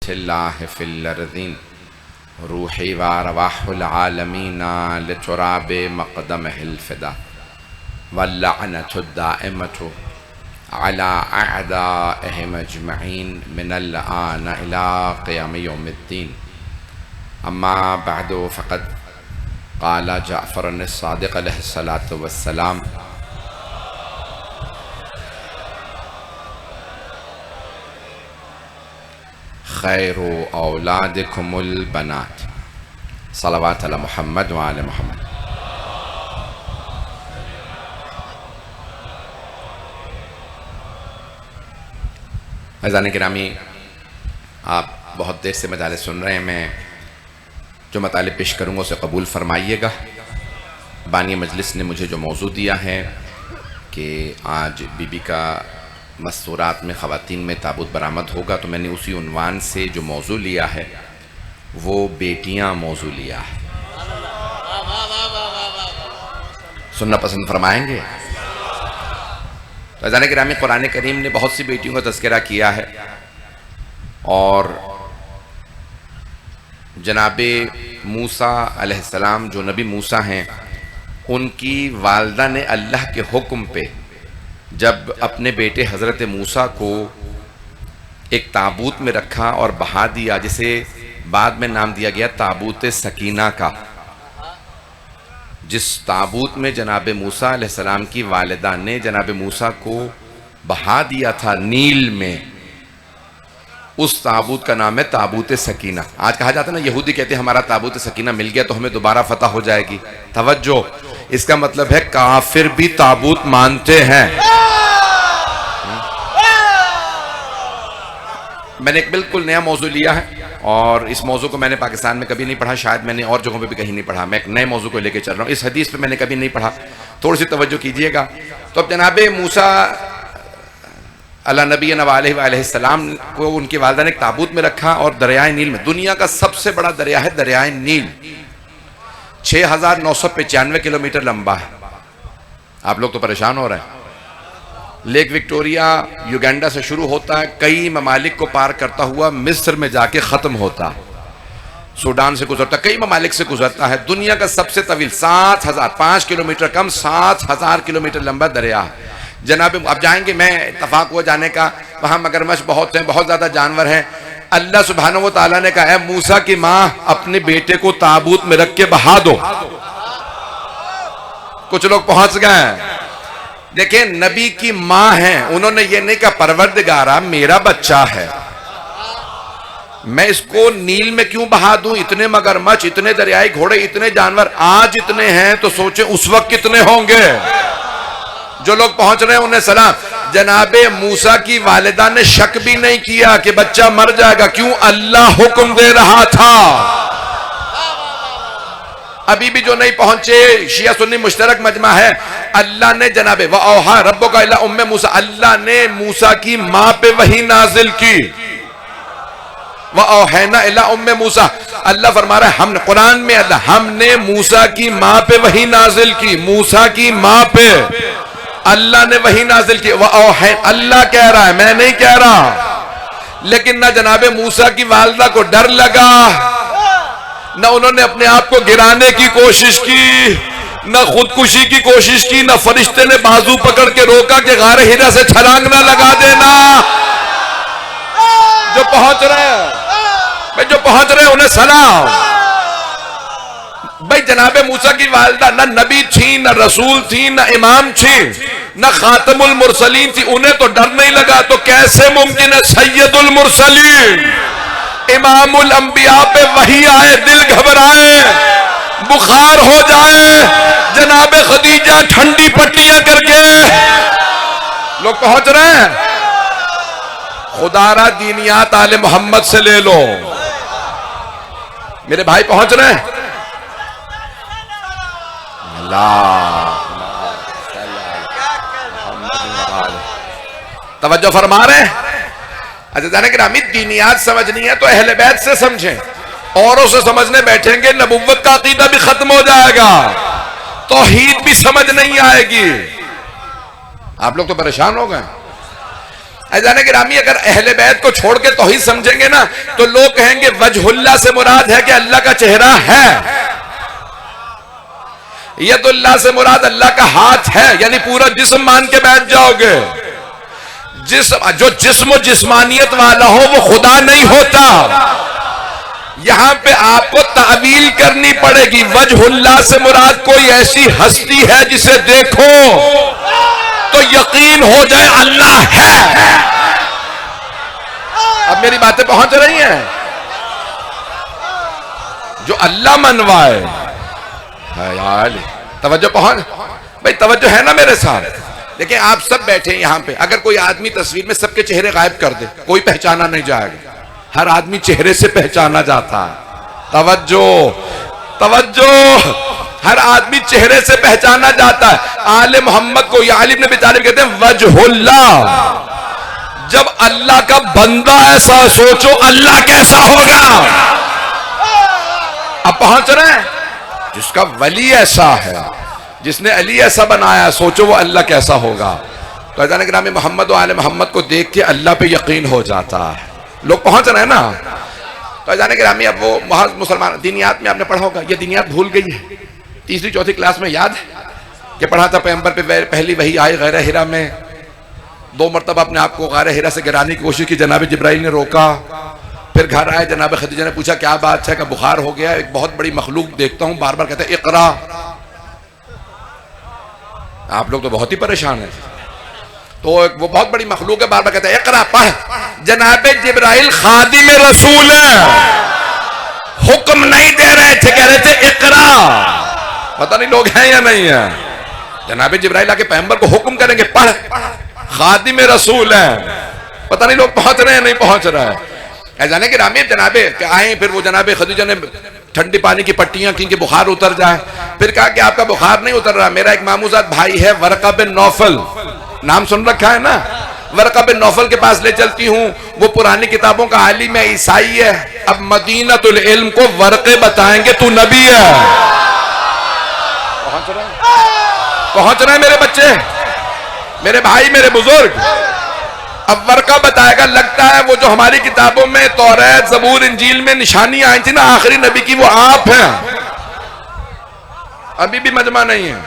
खलीफतिल्लाह fill अर्ज़ीन Ruhi व अरवाहुल आलमीन लितुराब मक़दमिहिल फ़िदा वल्लअनतु दाइमतु अला अअदाइहिम अजमईन मिनल आन इला क़ियाम यौमिद्दीन। अम्मा बअदु फ़क़द क़ाल जाफ़र अस्सादिक़ अलैहिस्सलातु वस्सलाम खैरु औलादिकुमुल बनात सलवात अला मुहम्मद व आले मुहम्मद। अज़ान गिरामी, आप बहुत देर से मताले सुन रहे हैं। मैं जो मताले पेश करूँगा उसे कबूल फरमाइएगा। बानी मजलिस ने मुझे जो मौजू दिया है कि आज बीबी का मस्तूरात में ख़वातीन में ताबूत बरामद होगा, तो मैंने उसी उन्वान से जो मौजू लिया है वो बेटियां मौजू लिया है। सुनना पसंद फरमाएंगे? तो अज़ान गिरामी, कुरान करीम ने बहुत सी बेटियों का तज़किरा किया है और जनाबे मूसा अलैहिस्सलाम जो नबी मूसा हैं, उनकी वालदा ने अल्लाह के हुक्म पे जब अपने बेटे हज़रत मूसा को एक ताबूत में रखा और बहा दिया, जिसे बाद में नाम दिया गया ताबूत सकीना का, जिस ताबूत में जनाब मूसा अलैहिस्सलाम की वालिदा ने जनाब मूसा को बहा दिया था नील में, उस ताबूत का नाम है ताबूत सकीना। आज कहा जाता है ना, यहूदी कहते हैं हमारा ताबूत सकीना मिल गया तो हमें दोबारा फतह हो जाएगी। तवज्जो, इसका मतलब है काफिर भी ताबूत मानते हैं। मैंने एक बिल्कुल नया मौजू लिया है और इस मौजू को मैंने पाकिस्तान में कभी नहीं पढ़ा, शायद मैंने और जगहों पे भी कहीं नहीं पढ़ा। मैं एक नए मौजू को लेकर चल रहा हूँ। इस हदीस पे मैंने कभी नहीं पढ़ा, थोड़ी सी तवज्जो कीजिएगा। तो अब जनाब मूसा अला नबी अलैहिस्सलाम को उनकी वालिदा ने एक ताबूत में रखा और दरियाए नील में, दुनिया का सबसे बड़ा दरिया है दरियाए नील, 6995 किलोमीटर लंबा है। आप लोग तो परेशान हो रहे हैं। लेक विक्टोरिया युगांडा से शुरू होता है, कई ममालिक को पार करता हुआ मिस्र में जाके ख़त्म होता है, सूडान से गुजरता, कई ममालिक से गुजरता है। दुनिया का सबसे तवील 7005 किलोमीटर कम 7000 किलोमीटर लंबा दरिया है। जनाब अब जाएंगे, मैं इत्तफाक हुआ जाने का, वहाँ मगरमच्छ बहुत हैं, बहुत ज़्यादा जानवर हैं। अल्लाह सुब्हानहू व तआला ने कहा है मूसा की माँ अपने बेटे को ताबूत में रख के बहा दो। कुछ लोग पहुंच गए। देखिए, नबी की माँ है, उन्होंने ये नहीं कहा परवरदिगारा मेरा बच्चा है, मैं इसको नील में क्यों बहा दूं। इतने मगरमच्छ, इतने दरियाई घोड़े, इतने जानवर आज इतने हैं तो सोचे उस वक्त कितने होंगे। जो लोग पहुंच रहे हैं उन्हें सलाम। जनाबे मूसा की वालिदा ने शक भी नहीं किया कि बच्चा मर जाएगा, क्यों? अल्लाह हुक्म दे रहा था। अभी भी जो नहीं पहुंचे, शिया सुन्नी मुश्तरक मजमा है, अल्लाह ने जनाबे व औहा रब्बुका इला उम्मे मूसा, अल्लाह ने मूसा की मां पे वही नाजिल की। व औहैना इला उम्मे मूसा, अल्लाह फरमा रहा है हमने, कुरान में अल्लाह, हमने मूसा की मां पे वही नाजिल की। मूसा की मां पे अल्लाह ने वही नाजिल की। व औहै, अल्लाह कह रहा है, मैं नहीं कह रहा। लेकिन ना जनाबे मूसा की वालिदा को डर लगा, न उन्होंने अपने आप को गिराने की कोशिश की, न खुदकुशी की कोशिश की, न फरिश्ते ने बाजू पकड़ के रोका कि गारे हिरा से छलांग ना लगा देना। जो पहुंच रहे हैं भाई, जो पहुंच रहे हैं उन्हें सलाम। भाई जनाबे मूसा की वालिदा न नबी थी, न रसूल थी, न इमाम थी, न खातमुल मुरसलीन थी, उन्हें तो डर नहीं लगा। तो कैसे मुमकिन है सैयदुल मुरसलीन इमामुल अंबिया पे वही आए, दिल घबराए, बुखार हो जाए, जनाबे खदीजा ठंडी पट्टियां करके। लोग पहुंच रहे हैं। खुदारा दीनियात आले मोहम्मद से ले लो, मेरे भाई पहुंच रहे हैं। तवज्जो फरमा रहे हैं। अच्छा, गिरामी दीनियात समझनी है तो अहले बैत से समझें, औरों से समझने बैठेंगे नबुव्वत का अकीदा भी खत्म हो जाएगा, तौहीद भी समझ नहीं आएगी। आप लोग तो परेशान हो गए। ऐज़ान गिरामी, अगर अहले बैत को छोड़ के तौहीद समझेंगे ना तो लोग कहेंगे वजहुल्लाह से मुराद है कि अल्लाह का चेहरा है, यदुल्लाह से मुराद अल्लाह का हाथ है, यानी पूरा जिस्म मान के बैठ जाओगे। जो जिस्म जिस्मानियत वाला हो वो खुदा नहीं होता। यहां पे आपको तावील करनी पड़ेगी। वजहुल्लाह से मुराद कोई ऐसी हस्ती है जिसे देखो तो यकीन हो जाए अल्लाह है। अब मेरी बातें पहुंच रही हैं? जो अल्लाह मनवाए है यार, तवज्जो पहुंच भाई, तवज्जो है ना मेरे साथ? देखिए आप सब बैठे हैं यहां पे, अगर कोई आदमी तस्वीर में सबके चेहरे गायब कर दे, कोई पहचाना नहीं जाएगा। हर आदमी चेहरे से पहचाना जाता है। तवज्जो तवज्जो, हर आदमी चेहरे से पहचाना जाता है। आले मोहम्मद को या अली इब्न अबी तालिब कहते हैं वजहुल्लाह। जब अल्लाह का बंदा ऐसा, सोचो अल्लाह कैसा होगा। अब पहुंच रहे हैं? जिसका वली ऐसा है, जिसने अली ऐसा बनाया, सोचो वो अल्लाह कैसा होगा। तो ऐज़ान गिरामी, मोहम्मद और आले मोहम्मद को देख के अल्लाह पे यकीन हो जाता है। लोग पहुंच रहे हैं ना? तो ऐज़ान गिरामी, अब वो मुसलमान दीनियात में आपने पढ़ा होगा, ये दीनियात भूल गई है। तीसरी चौथी क्लास में याद है कि पढ़ा था पैगंबर पे पहली वही आई गैर हिरा में। 2 मरतबा अपने आप को गैर हिरा से गिराने की कोशिश की, जनाब जिब्राइल ने रोका। फिर घर आए, जनाब खदीजा ने पूछा क्या बात है, का बुखार हो गया, एक बहुत बड़ी मखलूक देखता हूं, बार बार कहते हैं इकरा। आप लोग तो बहुत ही परेशान हैं। तो वो बहुत बड़ी मखलूक है, बार बार कहते हैं इकरा, पढ़। जनाब जिब्राइल खादिम रसूल है, हुक्म नहीं दे रहे थे, कह रहे थे इकरा। पता नहीं लोग हैं या नहीं है। जनाब जिब्राइल आके पैगंबर को हुक्म करेंगे पढ़, खादिम रसूल है। पता नहीं लोग पहुंच रहे हैं नहीं पहुंच रहे हैं। ऐज़ान गिरामी, जनाबे आए, फिर वो जनाबे खदीजा ने ठंडी पानी की पट्टियां की कि बुखार उतर जाए। फिर कहा कि आपका बुखार नहीं उतर रहा, मेरा एक मामूजात भाई है वरका बिन नौफल, नाम सुन रखा है ना? वरका बिन नौफल के पास ले चलती हूँ, वो पुरानी किताबों का आलिम है, ईसाई है। अब मदीनतुल इल्म को वरके बताएंगे तू नबी है। पहुंच रहे हैं मेरे बच्चे, मेरे भाई, मेरे बुजुर्ग? अब वरका बताएगा, लगता है वो जो हमारी किताबों में तौरात, ज़बूर, इंजील में निशानियां आई थी ना आखिरी नबी की, वो आप हैं। अभी भी मजमा नहीं है।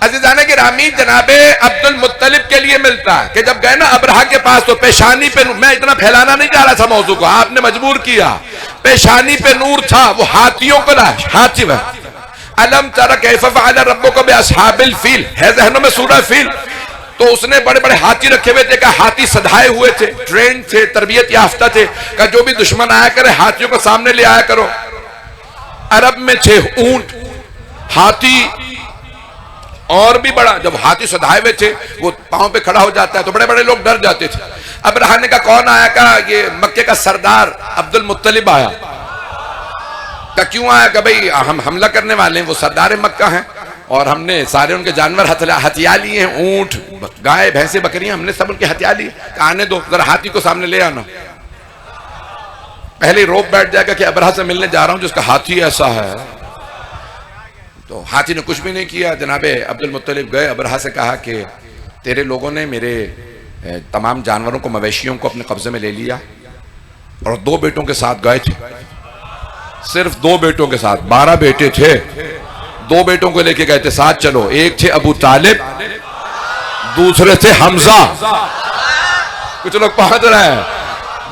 अज़ीज़ाने गिरामी, जनाबे अब्दुल मुत्तलिब के लिए मिलता है कि जब गए ना अब्रहा के पास तो पेशानी पे, मैं इतना फैलाना नहीं जा रहा था मौजू को, आपने मजबूर किया। पेशानी पे नूर था, वो हाथियों को हाथी में अलम तरा कैफ़ फ़अल रब्बुका बिअस्हाबिल फील है ज़हनों में सूरह फील। तो उसने बड़े बड़े हाथी रखे हुए थे, कहा हाथी सधाए हुए थे, ट्रेन थे, तरबियत याफ्ता थे। कहा जो भी दुश्मन आया करे हाथियों को सामने ले आया करो। अरब में थे ऊंट, हाथी, और भी बड़ा, जब हाथी सधाए हुए थे वो पांव पे खड़ा हो जाता है तो बड़े बड़े लोग डर जाते थे। अब रहने का कौन आया? कहा ये मक्के का सरदार अब्दुल मुत्तलिब आया। का क्यों आया? का भाई हम हमला करने वाले हैं, वो सरदार मक्का हैं और हमने सारे उनके जानवर हथिया लिए हैं, ऊंट, गाय, भैंसे, बकरियां, हमने सब उनके हथिया लिए। आने दो, जरा हाथी को सामने ले आना। पहले रोक बैठ जाएगा कि अबरहा से मिलने जा रहा हूं जिसका हाथी ऐसा है। तो हाथी ने कुछ भी नहीं किया। जनाबे अब्दुल मुत्तलिब गए, अबरहा से कहा कि तेरे लोगों ने मेरे तमाम जानवरों को, मवेशियों को अपने कब्जे में ले लिया और 2 बेटों के साथ गए थे, सिर्फ 2 बेटों के साथ, 12 बेटे थे, 2 बेटों को लेके गए थे साथ। चलो, एक थे अबू तालिब, दूसरे थे हमजा। कुछ लोग पहुंच रहे हैं।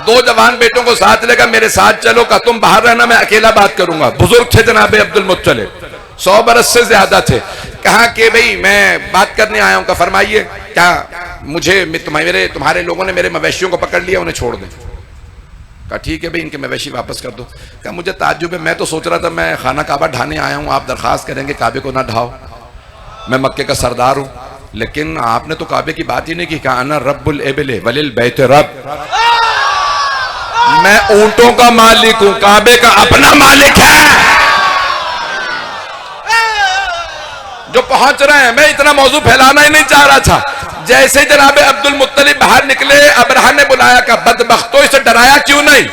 2 जवान बेटों को साथ लेकर मेरे साथ चलो, का तुम बाहर रहना, मैं अकेला बात करूंगा। बुजुर्ग थे जनाबे अब्दुल मुत्तलिब, 100 बरस से ज्यादा थे। कहा कि भाई मैं बात करने आया हूं। का फरमाइए, क्या मुझे तुम्हारे लोगों ने मेरे मवेशियों को पकड़ लिया, उन्हें छोड़ दें? कहा ठीक है भाई, इनके मवेशी वापस कर दो। कहा मुझे ताज्जुब है, मैं तो सोच रहा था मैं खाना काबा ढाने आया हूं, आप दरखास्त करेंगे काबे को ना ढाओ, मैं मक्के का सरदार हूं, लेकिन आपने तो काबे की बात ही नहीं की। कहा अना रब्बुल इबिल वलिल बैत रब, मैं ऊंटों का मालिक हूं, काबे का अपना मालिक है। जो पहुंच रहे हैं, मैं इतना मौजू फैलाना ही नहीं चाह रहा था। जैसे जनाबे अब्दुल मुत्तलिब बाहर निकले, अबरहा ने बुलाया, का बदबख्तों, इसे डराया क्यों नहीं?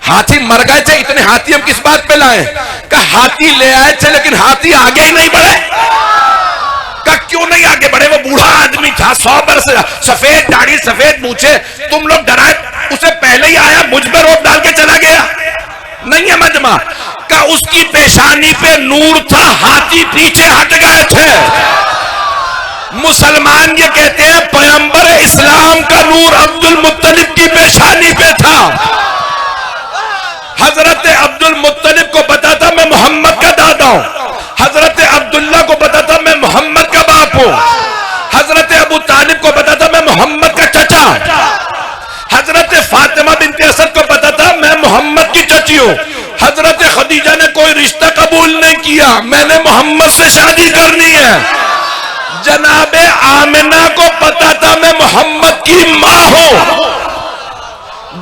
हाथी मर गए थे, इतने हाथी हम किस बात पे लाए? का हाथी ले आए थे लेकिन हाथी आगे ही नहीं बढ़े। का क्यों लोग नहीं आगे बढ़े, वो बूढ़ा आदमी था 100 वर्ष, सफेद दाढ़ी सफेद मूछे, तुम लोग डराए, उसे पहले ही आया मुझ पे रोक डाल के चला गया। नहीं है मजमा का, उसकी पेशानी पे नूर था, हाथी पीछे हट गए थे। मुसलमान ये कहते हैं पैगंबर इस्लाम का नूर अब्दुल मुत्तलिब की पेशानी पे था। हजरत अब्दुल मुत्तलिब को पता था मैं मोहम्मद का दादा हूं, हजरत अब्दुल्ला को पता था मैं मोहम्मद का बाप हूं, हजरत अबू तालिब को पता था मैं मोहम्मद का चचा, हजरत फातिमा बिनते असद को पता था मैं मोहम्मद की चची हूं, हजरत खदीजा ने कोई रिश्ता कबूल नहीं किया, मैंने मोहम्मद से शादी करनी है। जनाबे आमिना को पता था मैं मोहम्मद की मां हूं।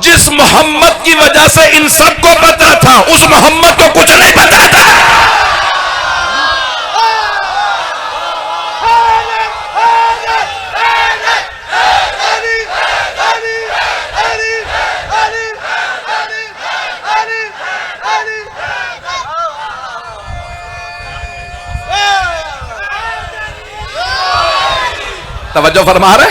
जिस मोहम्मद की वजह से इन सबको पता था, उस मोहम्मद को कुछ नहीं पता था। तवज्जो फरमा रहे?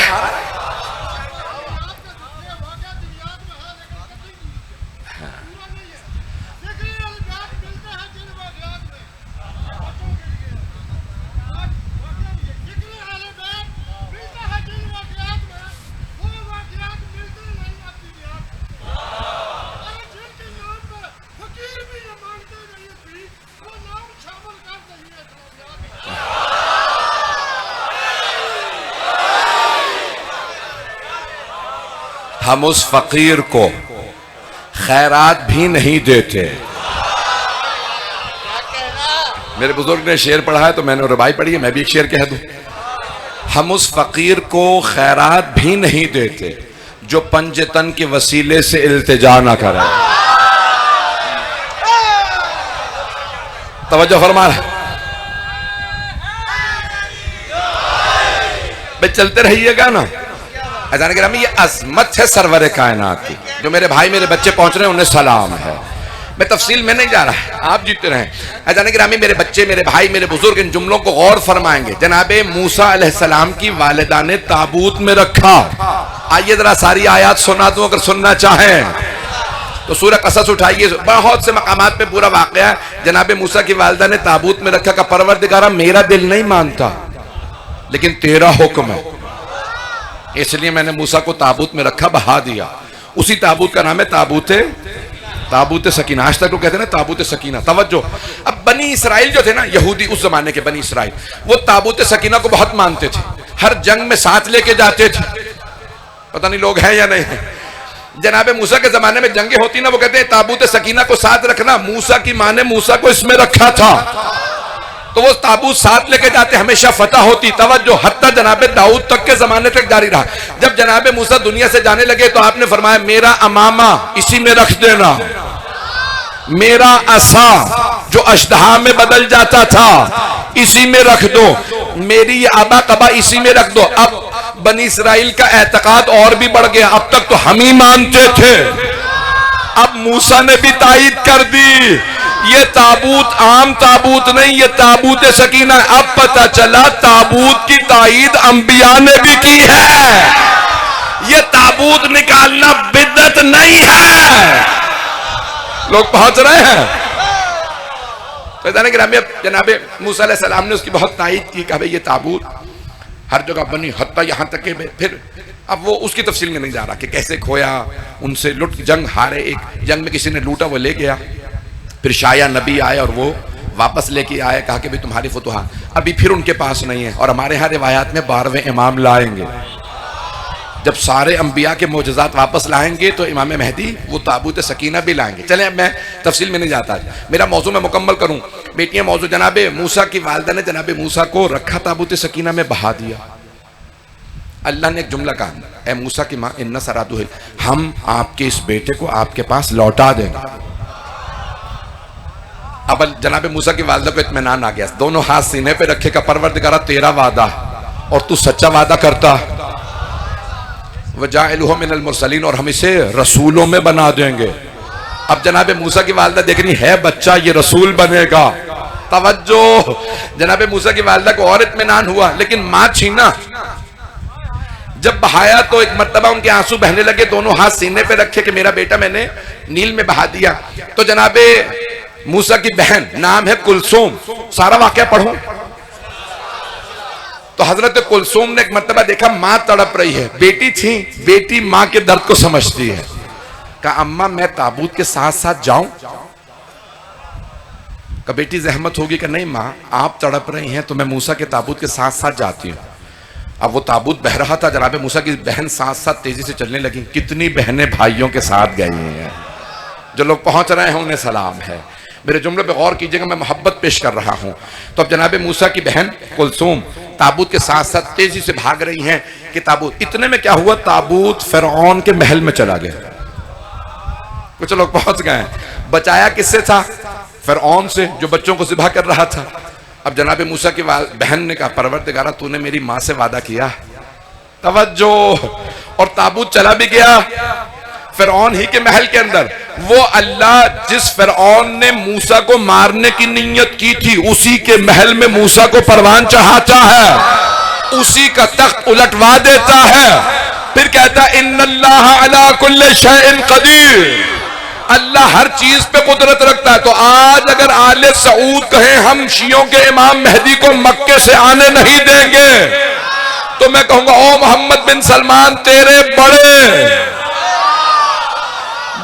हम उस फकीर को खैरात भी नहीं देते। मेरे बुजुर्ग ने शेर पढ़ा है तो मैंने और भाई पढ़ी है, मैं भी एक शेर कह दूं। हम उस फकीर को खैरात भी नहीं देते जो पंजतन के वसीले से इल्तिजा ना करे। तवज्जो फरमा भाई, चलते रहिएगा ना। अजान गिरामी, ये अजमत है सरवर कायनात की। जो मेरे भाई मेरे बच्चे पहुंच रहे हैं उन्हें सलाम है। मैं तफसील में नहीं जा रहा, आप जीते रहें। अजान गिरामी, मेरे बच्चे मेरे भाई मेरे बुजुर्ग इन जुमलों को गौर फरमाएंगे। जनाबे मूसा अलैहिस्सलाम की वालिदा ने ताबूत में रखा। आइए जरा सारी आयात सुना दूं अगर सुनना चाहें तो। सूरह कसस उठाइए, बहुत से मकामात पे पूरा वाकया है। जनाबे मूसा की वालिदा ने ताबूत में रखा का परवरदिगारा मेरा दिल नहीं मानता लेकिन तेरा हुक्म है, इसलिए मैंने मूसा को ताबूत में रखा, बहा दिया। उसी ताबूत का नाम है ताबूत सकीना। आज तक लोग कहते हैं ना ताबूत सकीना। तवज्जो, अब बनी इसराइल जो थे ना, यहूदी उस जमाने के बनी इसराइल, वो ताबूत सकीना को बहुत मानते थे, हर जंग में साथ लेके जाते थे। पता नहीं लोग हैं या नहीं है। जनाबे मूसा के जमाने में जंगे होती ना, वो कहते हैं ताबूत सकीना को साथ रखना। मूसा की मां ने मूसा को इसमें रखा था तो वो ताबूत साथ लेके जाते, हमेशा फतह होती। तवज्जो, हत्ता जनाबे दाऊद तक के जमाने तक जारी रहा। जब जनाबे मूसा दुनिया से जाने लगे तो आपने फरमाया मेरा अमामा इसी में रख देना, मेरा असा जो अशदहा में बदल जाता था इसी में रख दो, मेरी आबा कबा इसी में रख दो। अब बनी इसराइल का एतकाद और भी बढ़ गया। अब तक तो हम ही मानते थे, अब मूसा ने भी तायीद कर दी ये ताबूत आम ताबूत नहीं, ये ताबूत सकीना। अब पता चला ताबूत की तायीद अंबिया ने भी की है। ये ताबूत निकालना बिद्दत नहीं है। लोग पहुंच रहे हैं। तो जनाबे मूसा अलैहिस्सलाम ने उसकी बहुत तायीद की, कहा ये ताबूत हर जगह बनी, हत्ता यहां तक के फिर अब वो उसकी तफसील में नहीं जा रहा कि कैसे खोया, उनसे लुट, जंग हारे, एक जंग में किसी ने लूटा वो ले गया, फिर शाया नबी आए और वो वापस लेके आए, कहा कि भाई तुम्हारी फतुहा अभी फिर उनके पास नहीं है। और हमारे यहाँ रिवायात में 12वें इमाम लाएंगे। जब सारे अंबिया के मोजज़ात वापस लाएंगे तो इमाम मेहदी वो ताबूत सकीना भी लाएंगे। चलें, अब मैं तफसील में नहीं जाता, मेरा मौजू मैं मुकम्मल करूं। बेटियां, मौजू जनाबे मूसा की वालिदा ने जनाबे मूसा को रखा, ताबूत सकीना में बहा दिया। अल्लाह ने एक जुमला कहा, ए मूसा की माँ इन्ना सरादु, हम आपके इस बेटे को आपके पास लौटा देंगे। अब जनाबे मूसा की वालिदा को इत्मीनान आ गया, दोनों हाथ सीने पे रखे का परवरदिगारा तेरा वादा और तू सच्चा वादा करता, वजाइलुहु मिनल मुरसलीन, और हम इसे रसूलों में बना देंगे। अब जनाबे मूसा की वालिदा देख रही है बच्चा ये रसूल बनेगा, तवज्जो। जनाबे मूसा की वालिदा को और इत्मीनान हुआ, लेकिन मां छीना। जब बहाया तो एक मर्तबा उनके आंसू बहने लगे, दोनों हाथ सीने पे रखे कि मेरा बेटा मैंने नील में बहा दिया। तो जनाबे मूसा की बहन, नाम है कुलसूम, सारा वाकया पढ़ो। तो हजरत कुलसूम ने एक मर्तबा देखा मां तड़प रही है, बेटी थी, बेटी मां के दर्द को समझती है। कहा अम्मा मैं ताबूत के साथ साथ जाऊं? कहा बेटी जहमत होगी? कि नहीं मां, आप तड़प रही हैं तो मैं मूसा के ताबूत के साथ साथ जाती हूं। अब वो ताबूत बह रहा था, जनाबे मूसा की बहन साथ साथ तेजी से चलने लगी। कितनी बहनें भाइयों के साथ गई हैं। जो लोग पहुंच रहे हैं उन्हें सलाम है। मेरे जुमले पे गौर कीजिएगा, मैं मोहब्बत पेश कर रहा हूं। तो अब जनाबे मूसा की बहन कुलसूम ताबूत के साथ साथ तेजी से भाग रही हैं कि ताबूत। इतने में क्या हुआ, ताबूत फिरौन के महल में चला गया। कुछ लोग पहुंच गए। बचाया किससे था? फिरौन से, जो बच्चों को ज़िबा कर रहा था। अब जनाबे मूसा की बहन ने कहा परवरदिगारा तूने मेरी मां से वादा किया, तवज्जो। और ताबूत चला भी गया फिरौन ही के महल के अंदर। वो अल्लाह जिस फिरौन ने मूसा को मारने की नीयत की थी, उसी के महल में मूसा को परवान चढ़ाता है, उसी का तख्त उलटवा देता है। फिर कहता है इन्नल्लाह अला कुल्ली शैइन कदीर, अल्लाह हर चीज पे कुदरत रखता है। तो आज अगर आले सऊद कहें हम शियों के इमाम मेहदी को मक्के से आने नहीं देंगे, तो मैं कहूंगा ओ मोहम्मद बिन सलमान, तेरे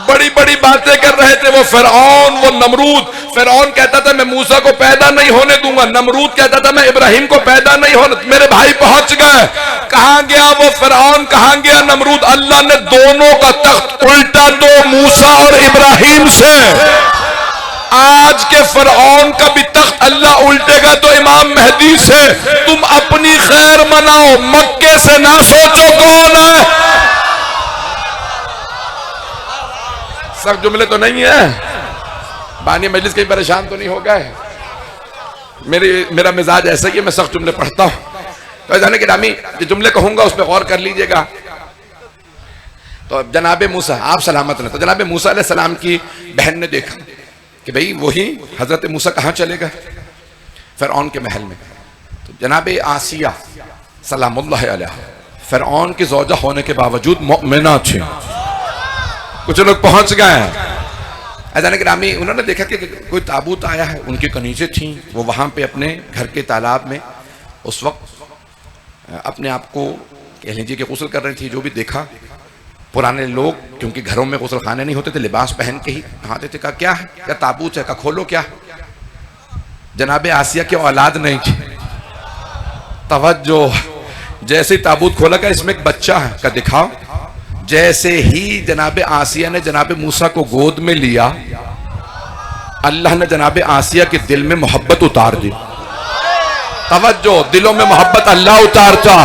बड़ी बड़ी बातें कर रहे थे वो फिरौन, वो नमरूद। फिरौन कहता था मैं मूसा को पैदा नहीं होने दूंगा, नमरूद कहता था मैं इब्राहिम को पैदा नहीं होने। मेरे भाई पहुंच गए। कहां गया वो फिरौन, कहां गया नमरूद? अल्लाह ने दोनों का तख्त उल्टा दो, मूसा और इब्राहिम से। आज के फिरौन का भी तख्त अल्लाह उल्टेगा तो इमाम मेहदी से। तुम अपनी खैर मनाओ, मक्के से ना सोचो कौन है। सब जुमले तो नहीं है, बानी मजलिस कहीं परेशान तो नहीं हो गए? मेरा मिजाज ऐसा ही है, मैं सख्त जुमले पढ़ता हूं। तो जाने कि रामी जो जुमले कहूंगा उस पर गौर कर लीजिएगा। तो जनाबे मूसा आप सलामत रहे। तो जनाबे मूसा अलैहि सलाम की बहन ने देखा कि भाई वही हजरत मूसा कहां चले गए, फिरौन के महल में। तो जनाबे आसिया सलामुल्लाह अलैहा फिरौन की ज़ौजा होने के बावजूद मोमिना थी। कुछ लोग पहुंच गए। अजान गिरामी उन्होंने देखा कि कोई ताबूत आया है, उनकी कनीज़ें थीं, वो वहाँ पे अपने घर के तालाब में उस वक्त अपने आप को कह लीजिए कि गुस्ल कर रही थी। जो भी देखा, पुराने लोग क्योंकि घरों में गुस्ल खाने नहीं होते थे, लिबास पहन के ही नहाते थे। कहा क्या है, क्या ताबूत है? कहा खोलो। क्या? जनाबे आसिया की औलाद नहीं थी। तवज्जो। जैसे ही ताबूत खोला, का इसमें एक बच्चा है। का दिखाओ। जैसे ही जनाबे आसिया ने जनाबे मूसा को गोद में लिया, अल्लाह ने जनाबे आसिया के दिल में मोहब्बत उतार दी। तवज्जो, दिलों में मोहब्बत अल्लाह उतारता।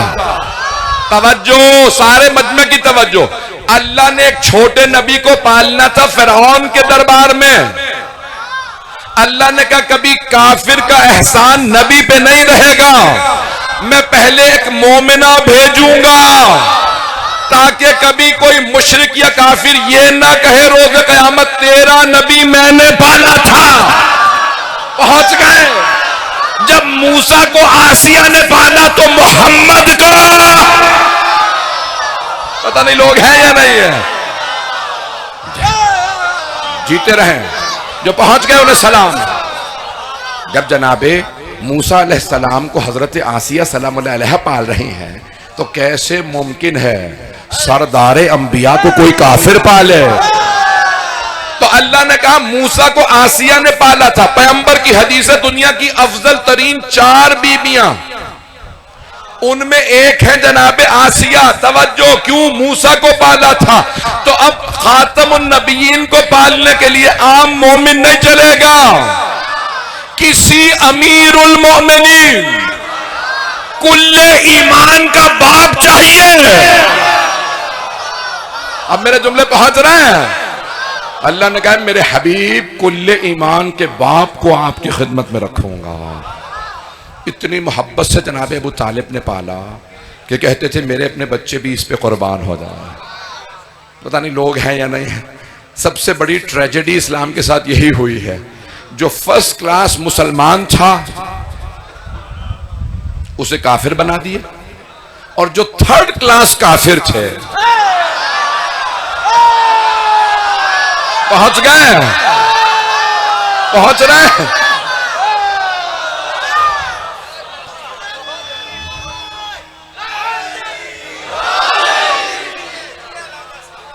तवज्जो, सारे मजमे की तवज्जो। अल्लाह ने एक छोटे नबी को पालना था फिरौन के दरबार में। अल्लाह ने कहा कभी काफिर का एहसान नबी पे नहीं रहेगा, मैं पहले एक मोमिना भेजूंगा ताकि कभी कोई मुशरिक या काफिर ये ना कहे रोज़ क़यामत तेरा नबी मैंने पाला था। पहुंच गए। जब मूसा को आसिया ने पाला तो मोहम्मद को पता नहीं लोग हैं या नहीं है। जीते रहे। जो पहुंच गए उन्हें सलाम। जब जनाबे मूसा अलैहिस्सलाम को हजरत आसिया सलाम अलैहा पाल रही हैं, तो कैसे मुमकिन है सरदारे अंबिया को कोई काफिर पाले? तो अल्लाह ने कहा मूसा को आसिया ने पाला था। पैगंबर की हदीस है, दुनिया की अफजल तरीन 4 बीबियां, उनमें एक है जनाबे आसिया। तवज्जो, क्यों? मूसा को पाला था। तो अब खातमुन नबीयीन को पालने के लिए आम मोमिन नहीं चलेगा, किसी अमीरुल मोमिनीन कुल्ले ईमान का बाप चाहिए। अब मेरे जुमले पहुंच रहे हैं। अल्लाह ने कहा मेरे हबीब कुल्ले ईमान के बाप को आपकी खिदमत में रखूंगा। इतनी मोहब्बत से जनाब अबू तालिब ने पाला कि कहते थे मेरे अपने बच्चे भी इस पे कुर्बान हो जाए। पता नहीं लोग हैं या नहीं है। सबसे बड़ी ट्रेजेडी इस्लाम के साथ यही हुई है। जो फर्स्ट क्लास मुसलमान था उसे काफिर बना दिए, और जो थर्ड क्लास काफिर थे पहुंच गए, पहुंच रहे हैं।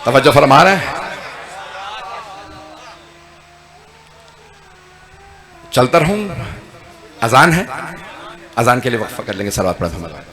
तवज्जो फरमा रहे हैं। चलता रहूं, अजान है, अजान के लिए वक्फा कर लेंगे। सलावत पढ़ हमारा।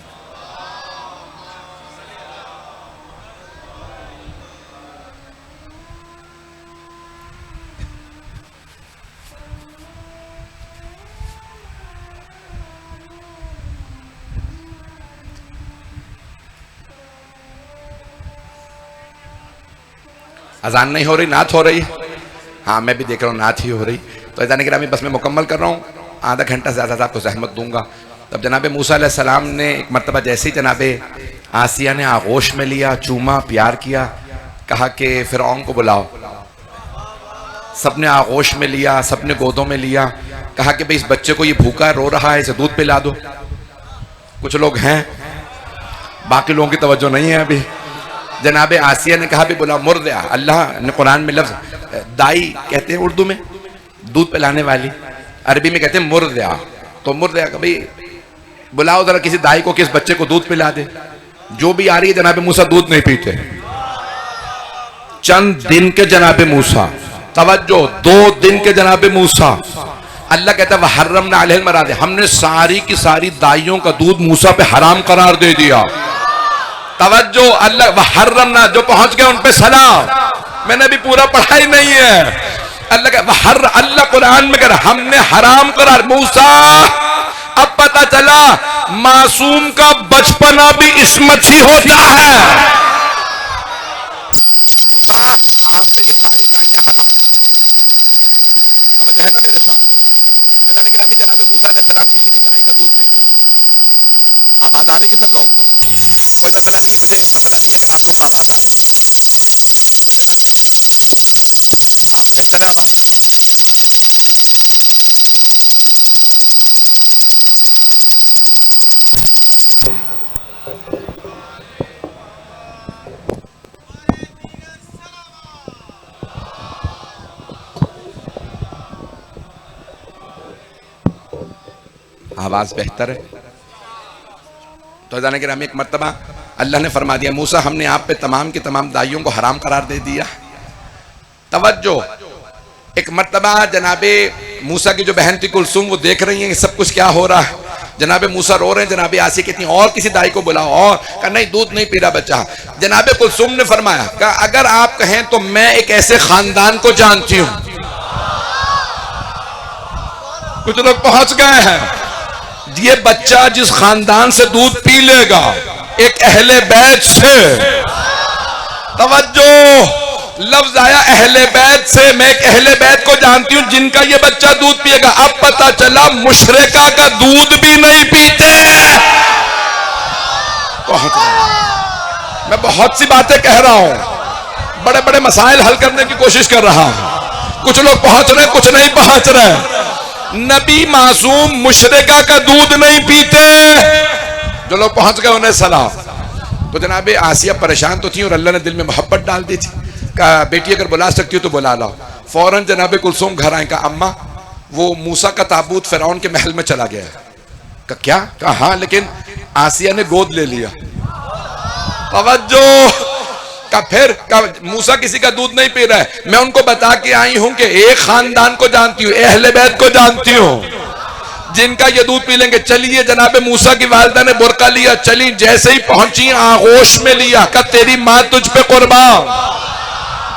अजान नहीं हो रही, नात हो रही। हाँ मैं भी देख रहा हूँ नात ही हो रही। तो अजान गिरामी बस मैं मुकम्मल कर रहा हूँ, आधा घंटा से ज़्यादा आपको जहमत दूंगा। तब जनाब मूसा अलैहिस्सलाम ने एक मरतबा जैसे ही जनाब आसिया ने आगोश में लिया, चूमा, प्यार किया, कहा कि फिरौन को बुलाओ। सबने आगोश में लिया, सबने गोदों में लिया, कहा कि भाई इस बच्चे को ये भूखा रो रहा है, इसे दूध पिला दो। कुछ लोग हैं, बाकी लोगों की तवज्जो नहीं है अभी। जनाब आसिया ने कहा भी बुला मुर्दिया। अल्लाह ने कुरान में लफ्ज दाई कहते हैं उर्दू में दूध पिलाने वाली, अरबी में कहते हैं मुर्दिया। तो मुर्दिया का भाई बुलाओ जरा किसी दाई को कि इस बच्चे को दूध पिला दे। जो भी आ रही है, जनाब मूसा दूध नहीं पीते। चंद दिन के जनाब मूसा, तवज्जो 2 दिन के जनाब मूसा, अल्लाह कहता है वह हर्रमना अलैहिल मरादे, हमने सारी की सारी दाइयों का दूध मूसा पे हराम करार दे दिया। तवज्जो, अल्लाह वह हर्रमना, जो पहुंच गए उन पे सलाम। मैंने भी पूरा पढ़ा ही नहीं है। अल्लाह कुरान में कह रहा हमने हराम करार। मूसा, अब पता चला मासूम का बचपना भी इसमत ही होता है। मूसा, आप पे ये सारी दाइयां हराम। तवज्जो है ना मेरे साथ? मैदान गिरामी जनाब मूसा अलैहिस्सलाम किसी भी दाई का दूध नहीं पी रहा। आवाज आ रही है सब लोगों को? कोई मसला नहीं है, मुझे मसला नहीं है अगर आप लोगों को आवाज आ रही है। तो जनाब हाँ बेहतर है आवाज। आवाज बेहतर है। तो जाने के एक मर्तबा अल्लाह ने फरमा दिया मूसा हमने आप पे तमाम की तमाम दाइयों को हराम करार दे दिया। तवज्जो, एक मर्तबा जनाबे मूसा की जो बहन थी कुलसुम, वो देख रही हैं कि सब कुछ क्या हो रहा है। जनाबे मूसा रो रहे हैं, जनाबे आसिया कहती और किसी दाई को बुलाओ, और कहा नहीं दूध नहीं पी रहा बच्चा। जनाबे कुलसुम ने फरमाया कहा अगर आप कहें तो मैं एक ऐसे खानदान को जानती हूं। कुछ लोग पहुंच गए हैं, ये बच्चा जिस खानदान से दूध पी लेगा, एक अहले बैत से, तवज्जो लफ्ज आया अहले बैत से, मैं एक अहले बैत को जानती हूं जिनका ये बच्चा दूध पिएगा। अब पता चला मुशरिका का दूध भी नहीं पीते। मैं बहुत सी बातें कह रहा हूं, बड़े बड़े मसाइल हल करने की कोशिश कर रहा हूं। कुछ लोग पहुंच रहे, कुछ नहीं पहुंच रहे। नबी मासूम मुशरिका का दूध नहीं पीते। जो लोग पहुंच गए उन्हें सलाम। तो जनाब आसिया परेशान तो थी और अल्लाह ने दिल में मोहब्बत डाल दी थी। कहा बेटी अगर बुला सकती हो तो बुला लाओ। फौरन जनाब कुलसुम घर आए। कहा अम्मा वो मूसा का ताबूत फिरौन के महल में चला गया। कहा क्या? कहा हाँ, लेकिन आसिया ने गोद ले लिया। तवज्जो, का फिर मूसा किसी का दूध नहीं पी रहा है। मैं उनको बता के आई हूं कि एक खानदान को जानती हूं, अहले बैत को जानती हूं जिनका ये दूध पी लेंगे। चलिए जनाब मूसा की वालिदा ने बुरका लिया, चली, जैसे ही पहुंची आगोश में लिया। कहा तेरी मां तुझ पे कुर्बान।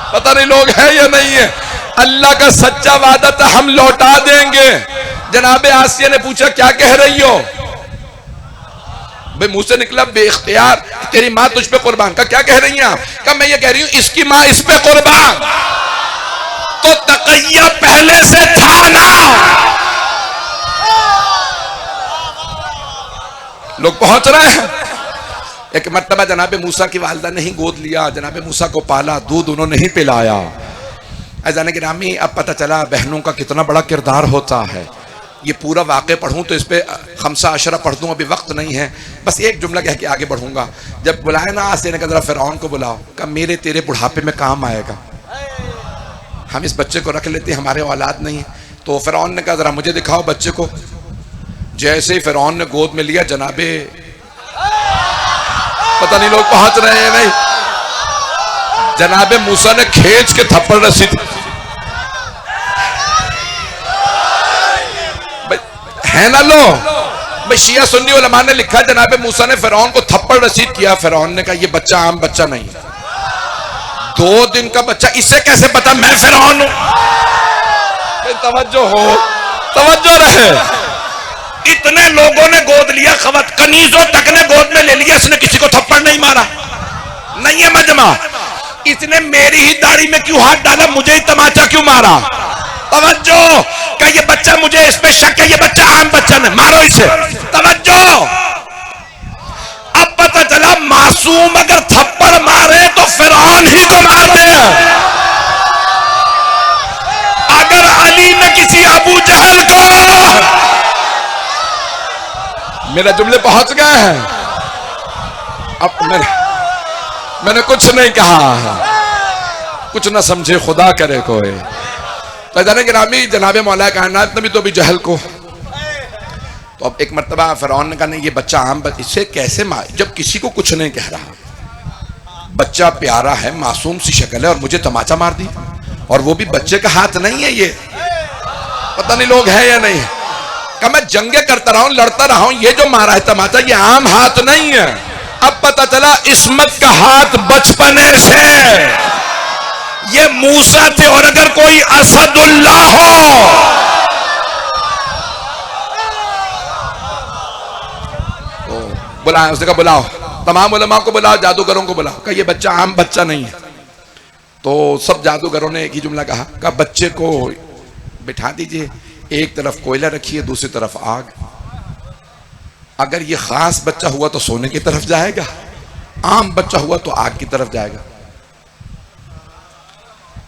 पता नहीं लोग है या नहीं है। अल्लाह का सच्चा वादा था हम लौटा देंगे। जनाब आसिया ने पूछा क्या कह रही हो? भाई मुंह से निकला बेइख्तियार तेरी माँ तुझ पे कुर्बान। का क्या कह रही हैं आप? का मैं ये कह रही हूं इसकी माँ इस पे कुर्बान। तो तकैया पहले से था ना। लोग पहुंच रहे हैं। एक मर्तबा जनाब मूसा की वालिदा ने ही गोद लिया, जनाब मूसा को पाला, दूध उन्होंने ही पिलाया। अज़ान गिरामी, अब पता चला बहनों का कितना बड़ा किरदार होता है। ये पूरा वाक़े पढ़ूँ तो इस पर खमसा अशरा पढ़ दूँ, अभी वक्त नहीं है, बस एक जुमला कह के आगे बढ़ूंगा। जब बुलाए ना आज ने कहा जरा फ़िरौन को बुलाओ, कहा मेरे तेरे बुढ़ापे में काम आएगा, हम इस बच्चे को रख लेते हैं, हमारे औलाद नहीं है। तो फ़िरौन ने कहा जरा मुझे दिखाओ बच्चे को। जैसे ही फ़िरौन ने गोद में लिया, जनाबे पता नहीं लोग पहुंच रहे हैं नहीं, जनाबे मूसा ने खींच के थप्पड़ रसीद, है ना लो भाई, शिया सुन्नी उलमा ने लिखा जनाबे मूसा ने फ़िरौन को थप्पड़ रसीद किया। फ़िरौन ने कहा ये बच्चा आम बच्चा नहीं, 2 दिन का बच्चा, इसे कैसे पता मैं फ़िरौन हूं? तवज्जो हो, तवज्जो रहे। इतने लोगों ने गोद लिया, खवत कनीजों तक ने गोद में ले लिया, इसने किसी को थप्पड़ नहीं मारा। नहीं है मजमा, इसने मेरी ही दाढ़ी में क्यों हाथ डाला, मुझे ही तमाचा क्यों मारा? तवज्जो, क्या ये बच्चा, मुझे इस पे शक है, ये बच्चा आम बच्चा नहीं, मारो इसे। तवज्जो, अब पता चला मासूम अगर थप्पड़ मारे तो फ़िरौन ही को मारते हैं। अगर अली ने किसी अबू जहल को, मेरा जुमले पहुंच गए हैं, अब मैंने कुछ नहीं कहा, कुछ ना समझे खुदा करे कोई। तो जाने गिरामी, जनाबे मौला कायनात ने भी तो अभी जहल को, तो अब एक मर्तबा फ़िरौन ने कहा नहीं ये बच्चा आम इसे कैसे मार, जब किसी को कुछ नहीं कह रहा, बच्चा प्यारा है, मासूम सी शक्ल है, और मुझे तमाचा मार दी, और वो भी बच्चे का हाथ नहीं है, ये पता नहीं लोग हैं या नहीं है। कहा मैं जंगे करता रहा हूं, लड़ता रहा हूं, ये जो मारा है तमाचा ये आम हाथ नहीं है। अब पता चला इस्मत का हाथ बचपने से ये मूसा थे, और अगर कोई असदुल्लाह हो तो बुलाओ, उसने कहा बुलाओ, तमाम उलमा को बुलाओ, जादूगरों को बुलाओ। कहा ये बच्चा आम बच्चा नहीं है। तो सब जादूगरों ने एक ही जुमला कहा बच्चे को बिठा दीजिए, एक तरफ कोयला रखिए, दूसरी तरफ आग, अगर ये खास बच्चा हुआ तो सोने की तरफ जाएगा, आम बच्चा हुआ तो आग की तरफ जाएगा।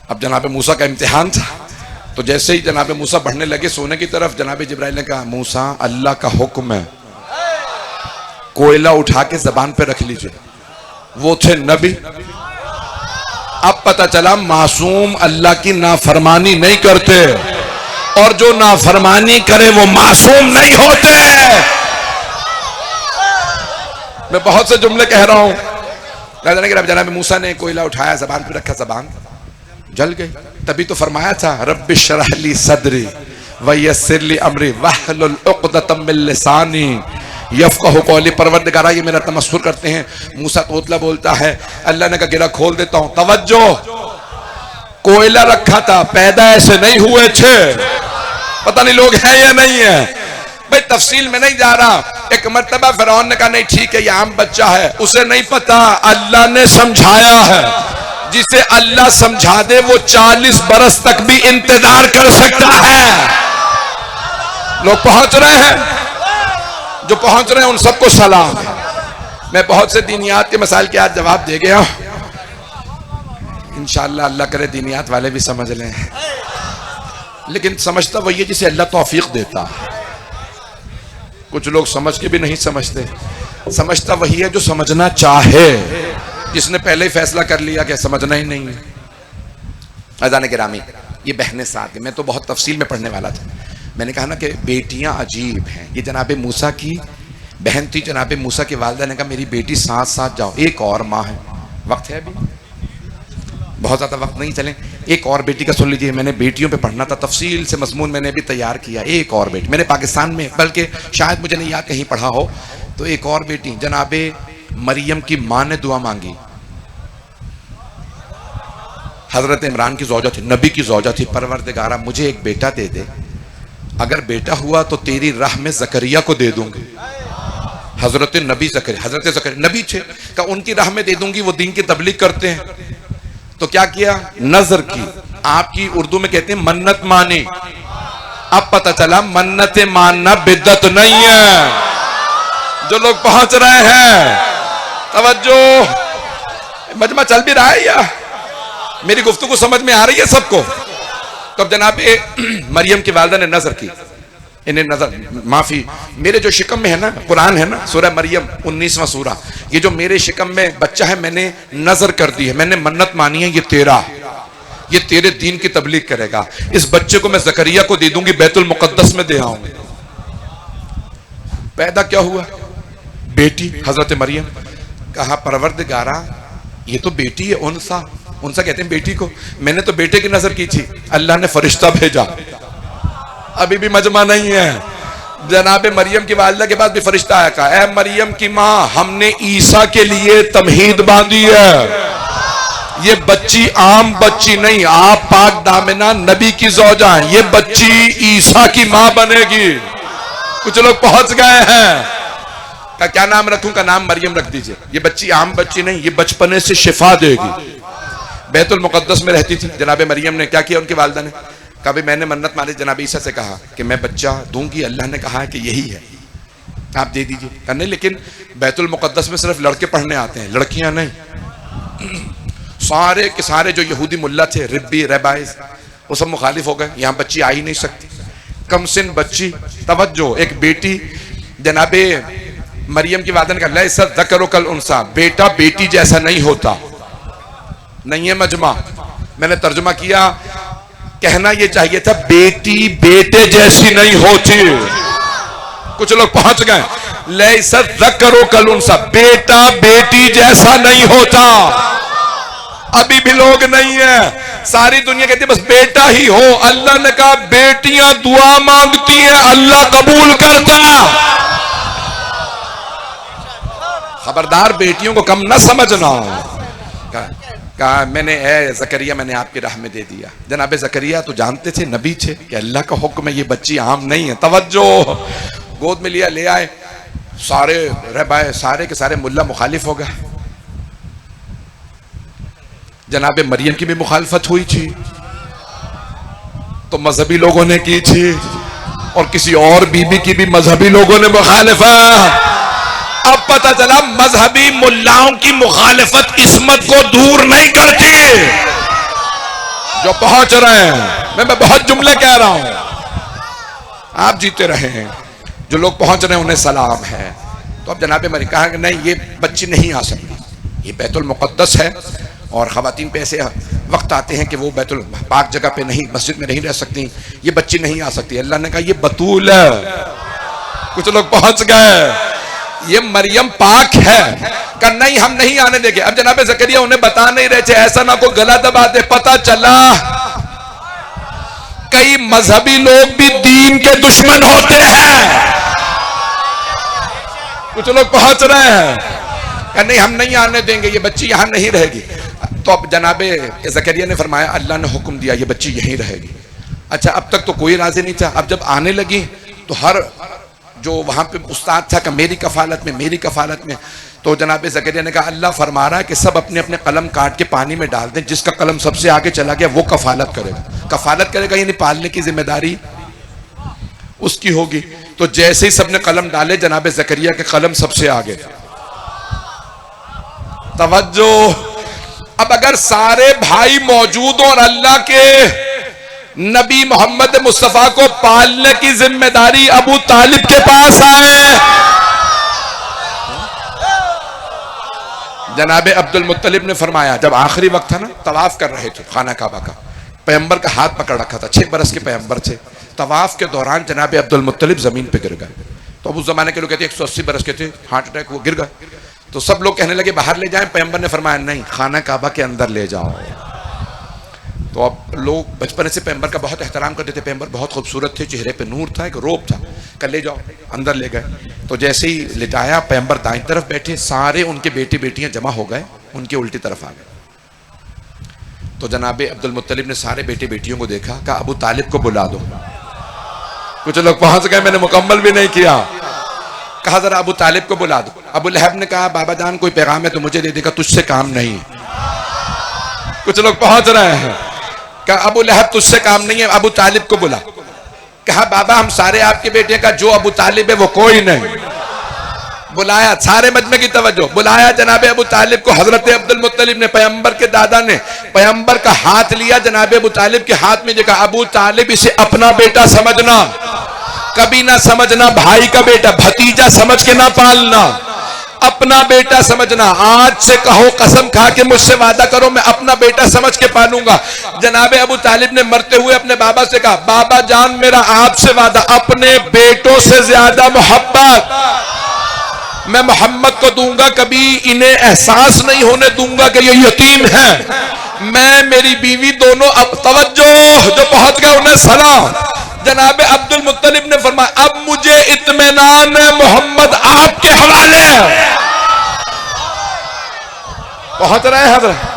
अब जनाबे मूसा का इम्तिहान था, तो जैसे ही जनाबे मूसा बढ़ने लगे सोने की तरफ, जनाबे जिब्राइल ने कहा मूसा अल्लाह का हुक्म है, कोयला उठा के जबान पे रख लीजिए। वो थे नबी। अब पता चला मासूम अल्लाह की नाफरमानी नहीं करते, और जो नाफरमानी करे वो मासूम नहीं होते। मैं बहुत से जुमले कह रहा हूं। जनाब मूसा ने कोयला उठाया, जबान पे रखा, जबान जल गई। तभी तो फरमाया था रब्बि शरह ली सदरी व यस्सिर ली अमरी वहलुल उक़दतम मिन लिसानी यफ़क़हू क़ौली। परवरदिगारा ये मेरा तमस्सुर करते हैं। मूसा तोतला बोलता है, अल्लाह ने कहा गिरा खोल देता हूं। तवज्जो, कोयला रखा था, पैदा ऐसे नहीं हुए थे। पता नहीं लोग हैं या नहीं है भाई, तफसील में नहीं जा रहा। एक मर्तबा फ़िरौन ने कहा नहीं ठीक है ये आम बच्चा है, उसे नहीं पता, अल्लाह ने समझाया है। जिसे अल्लाह समझा दे वो 40 बरस तक भी इंतजार कर सकता है। लोग पहुंच रहे हैं, जो पहुंच रहे हैं उन सबको सलाम। मैं बहुत से दीनियात के मसाइल के आज जवाब दे गया, इंशाअल्लाह अल्लाह करे दीनियात वाले भी समझ लें। लेकिन समझता वही है जिसे अल्लाह तौफीक देता है। कुछ लोग समझ के भी नहीं समझते। समझता वही है जो समझना चाहे, जिसने पहले ही फैसला कर लिया कि समझना ही नहीं है। अज़ान गिरामी, ये बहनें साथ हैं। मैं तो बहुत तफसील में पढ़ने वाला था। मैंने कहा ना कि बेटियां अजीब हैं। ये जनाबे मूसा की बहन थी, जनाबे मूसा की वालिदा ने कहा मेरी बेटी साथ साथ जाओ। एक और माँ है, वक्त है अभी, बहुत ज़्यादा वक्त नहीं, चलें एक और बेटी का सुन लीजिए। मैंने बेटियों पे पढ़ना था, तफसील से मजमून मैंने भी तैयार किया। एक और बेटी मैंने पाकिस्तान में, बल्कि शायद मुझे नहीं याद कहीं पढ़ा हो, तो एक और बेटी जनाबे मरियम की माँ ने दुआ मांगी। हजरत इमरान की ज़ौजा थी, नबी की ज़ौजा थी। परवरदिगारा मुझे एक बेटा दे दे, अगर बेटा हुआ तो तेरी राह में ज़करिया को दे दूंगी। हजरत नबी ज़करिया, हजरत ज़करिया नबी थे, का उनकी राह में दे दूंगी, वो दीन की तबलीग करते हैं। तो क्या किया, नजर की, आपकी उर्दू में कहते हैं मन्नत मानी। अब पता चला मन्नत मानना बिद्दत नहीं है। जो लोग पहुंच रहे हैं, तवज्जो, मजमा चल भी रहा है या मेरी गुफ्तगू समझ में आ रही है सबको? तो अब जनाब मरियम की वालदा ने नजर की, इन्हें नजर माफी, मेरे जो शिकम में है ना, कुरान है ना सूरह मरियम 19वां सूरा, ये जो मेरे शिकम में बच्चा है मैंने नजर कर दी है, मैंने मन्नत मानी है, ये तेरे दीन की तबलीग करेगा, इस बच्चे को मैं जकरिया को दे दूंगी, बैतुल मुकद्दस में दे आऊंगी। पैदा क्या हुआ? बेटी हजरत मरियम। कहा परवरदिगारा ये तो बेटी है, उनसा कहते हैं बेटी को, मैंने तो बेटे की नजर की थी, अल्लाह ने फरिश्ता भेजा, अभी भी मजमा नहीं है। जनाब मरियम की वालिदा के पास भी फरिश्ता आया, कहा ऐ मरियम की मां, हमने ईसा के लिए तमहीद बांधी है, ये बच्ची आम बच्ची नहीं, आप पाक दामिना नबी की ज़ौजा हैं, ये बच्ची ईसा की मां बनेगी। कुछ लोग पहुंच गए हैं, का क्या नाम रखूं? का नाम मरियम रख दीजिए, ये बच्ची आम बच्ची नहीं, ये बचपने से शिफा देगी। बैतुल मुकद्दस में रहती थी जनाब मरियम ने, क्या किया उनकी वालिदा ने? कभी मैंने मन्नत मानी, जनाब ईसा से कहा कि मैं बच्चा दूंगी, अल्लाह ने कहा है कि यही है, आप दे दीजिए। कहने लेकिन बैतुल मुकद्दस में सिर्फ लड़के पढ़ने आते हैं, लड़कियां नहीं। सारे के सारे जो यहूदी मुल्ला थे, रिब्बी रबाइज, वो सब मुखालिफ हो गए, यहाँ बच्ची आ ही नहीं सकती, कम सिन बच्ची। तवज्जो, एक बेटी जनाबे मरियम की वालिदा ने कहा लैसा ज़करु कल उन्सा, बेटा बेटी जैसा नहीं होता, नहीं है मजमा। मैंने तर्जुमा किया, कहना यह चाहिए था बेटी बेटे जैसी नहीं होती। कुछ लोग पहुंच गए, लैसा ज़करु कल उन्सा, बेटा बेटी जैसा नहीं होता। अभी भी लोग नहीं है, सारी दुनिया कहती है बस बेटा ही हो। अल्लाह ने कहा बेटियां दुआ मांगती हैं, अल्लाह कबूल करता। खबरदार बेटियों को कम न समझना। कहा मैंने ए जकरिया, मैंने आपकी राह में दे दिया। जनाबे जकरिया तो जानते थे, नबी थे, कि अल्लाह का हुक्म है, ये बच्ची आम नहीं है। तवज्जो, गोद में लिया, ले आए, सारे रहबाए सारे के सारे मुल्ला मुखालिफ हो गए। जनाबे मरियम की भी मुखालफत हुई थी, तो मजहबी लोगों ने की थी, और किसी और बीबी की भी मजहबी लोगों ने मुखालिफत। अब पता चला मजहबी मुल्लाओं की मुखालिफत किस्मत को दूर नहीं करती। जो पहुंच रहे हैं, मैं बहुत जुमले कह रहा हूं, आप जीते रहे हैं, जो लोग पहुंच रहे हैं उन्हें सलाम है। तो अब जनाबे मरियम कहा कि नहीं ये बच्ची नहीं आ सकती, ये बैतुल मुकद्दस है, और ख़वातीन पे ऐसे वक्त आते हैं कि वो बैतुल पाक जगह पे नहीं, मस्जिद में नहीं रह सकती, ये बच्ची नहीं आ सकती। अल्लाह ने कहा ये बतूल है। कुछ लोग पहुंच गए, ये मरियम पाक है। कहा नहीं हम नहीं आने देंगे। अब जनाब ज़करिया उन्हें बता नहीं रहे थे, ऐसा ना कोई गला दबा दे। पता चला कई मजहबी लोग भी दीन के दुश्मन होते हैं। कुछ लोग पहुंच रहे हैं, कहा नहीं हम नहीं आने देंगे, ये बच्ची यहां नहीं रहेगी। तो अब जनाबे ज़करिया ने फरमाया अल्लाह ने हुक्म दिया ये बच्ची यहीं रहेगी। अच्छा, अब तक तो कोई राजी नहीं था। अब जब आने लगी तो हर जो वहां पे उस्ताद था कि मेरी कफालत में, मेरी कफालत में। तो जनाब ज़करिया ने कहा अल्लाह फरमा रहा है कि सब अपने अपने कलम काट के पानी में डाल दें, जिसका कलम सबसे आगे चला गया वो कफालत करेगा। कफालत करेगा यानी पालने की जिम्मेदारी उसकी होगी। तो जैसे ही सबने कलम डाले, जनाब ज़करिया के कलम सबसे आगे। तवज्जो, अब अगर सारे भाई मौजूद और अल्लाह के नबी मोहम्मद मुस्तफा को पालने की जिम्मेदारी अबू तालिब के पास आए। जनाबे अब्दुल मुत्तलिब ने फरमाया, जब आखिरी वक्त था ना, तवाफ कर रहे थे खाना काबा का, पैगंबर का हाथ पकड़ रखा था, 6 बरस के पैगंबर थे। तवाफ के दौरान जनाबे अब्दुल मुत्तलिब जमीन पे गिर गए। तो अब उस जमाने के लोग कहते 180 बरस के थे, हार्ट अटैक, वो गिर गए। तो सब लोग कहने लगे बाहर ले जाएं। पैगंबर ने फरमाया नहीं, खाना काबा के अंदर ले जाओ। तो अब लोग बचपन से पैगंबर का बहुत एहतराम करते थे। पैगंबर बहुत खूबसूरत थे, चेहरे पे नूर था, एक रोब था। कल ले जाओ, अंदर ले गए। तो जैसे ही लिटाया, पैगंबर दाईं तरफ बैठे, सारे उनके बेटे बेटियां जमा हो गए, उनके उल्टी तरफ आ गए। तो जनाबे अब्दुल मुत्तलिब ने सारे बेटे बेटियों को देखा, कहा अबू तालिब को बुला दो। कुछ लोग पहुंच गए, मैंने मुकम्मल भी नहीं किया। कहा जरा अबू तालिब को बुला दो। अबू लहब ने कहा बाबा जान कोई पैगाम है तो मुझे दे देगा, तुझसे काम नहीं। कुछ लोग पहुंच रहे हैं, कहा अबू लहब तुझसे काम नहीं है, अबू तालिब को बुला। कहा बाबा हम सारे आपके बेटे का जो अबू तालिब है वो कोई नहीं। बुलाया, सारे मजमे की तवज्जो, बुलाया जनाबे अबू तालिब को। हजरत अब्दुल मुत्तलिब ने, पैगंबर के दादा ने पैगंबर का हाथ लिया जनाब अबू तालिब के हाथ में, देखा अबू तालिब इसे अपना बेटा समझना, कभी ना समझना भाई का बेटा, भतीजा समझ के ना पालना, अपना बेटा समझना। आज से कहो, कसम खा के मुझसे वादा करो, मैं अपना बेटा समझ के पालूंगा। जनाब अबू तालिब ने मरते हुए अपने बाबा से कहा, बाबा जान मेरा आपसे वादा, अपने बेटों से ज्यादा मोहब्बत मैं मोहम्मद को दूंगा, कभी इन्हें एहसास नहीं होने दूंगा कि ये यतीम है। मैं मेरी बीवी दोनों, अब तवज्जो, जो पहुंच गए उन्हें सलाम। जनाब अब्दुल मुत्तलिब ने फरमाया, अब मुझे इत्मीनान है, मोहम्मद आपके हवाले है। पहुंच रहे हैं हजरत।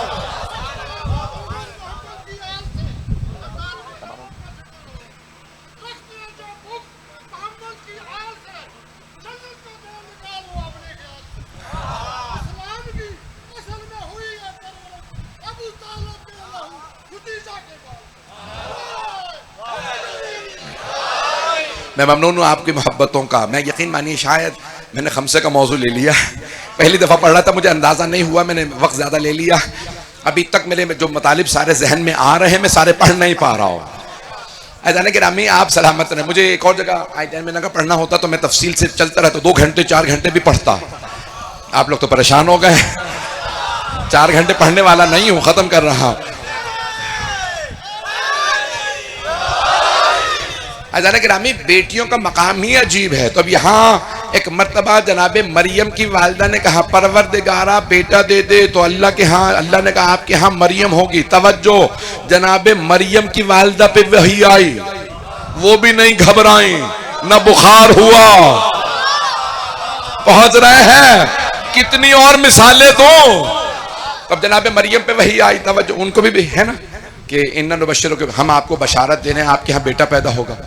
मैं ममनून हूँ आपकी मोहब्बतों का। मैं यकीन मानिए शायद मैंने खमसे का मौजू ले लिया, पहली दफ़ा पढ़ रहा था, मुझे अंदाज़ा नहीं हुआ, मैंने वक्त ज़्यादा ले लिया। अभी तक मेरे जो मतालिब सारे जहन में आ रहे हैं, मैं सारे पढ़ नहीं पा रहा हूँ। ऐसा कि रामी आप सलामत रहे। मुझे एक और जगह आई में लगा पढ़ना होता तो मैं तफसील से चलता रहता, 2 घंटे 4 घंटे भी पढ़ता। आप लोग तो परेशान हो गए, 4 घंटे पढ़ने वाला नहीं हूँ, ख़त्म कर रहा हूँ। अजाना गिरामी, बेटियों का मकाम ही अजीब है। तो अब यहाँ एक मर्तबा जनाब मरियम की वालिदा ने कहा, परवरदिगारा बेटा दे दे, तो अल्लाह के यहाँ, अल्लाह ने कहा आपके यहाँ मरियम होगी। तवज्जो, जनाब मरियम की वालिदा पे वही आई, वो भी नहीं घबराई, न बुखार हुआ। पहुंच रहे हैं, कितनी और मिसालें दो। तब जनाब मरियम पे वही आई। तवज्जो, उनको भी है ना कि इन्ना नुबश्शिरू के, हम आपको बशारत दे रहे हैं आपके यहाँ बेटा पैदा होगा।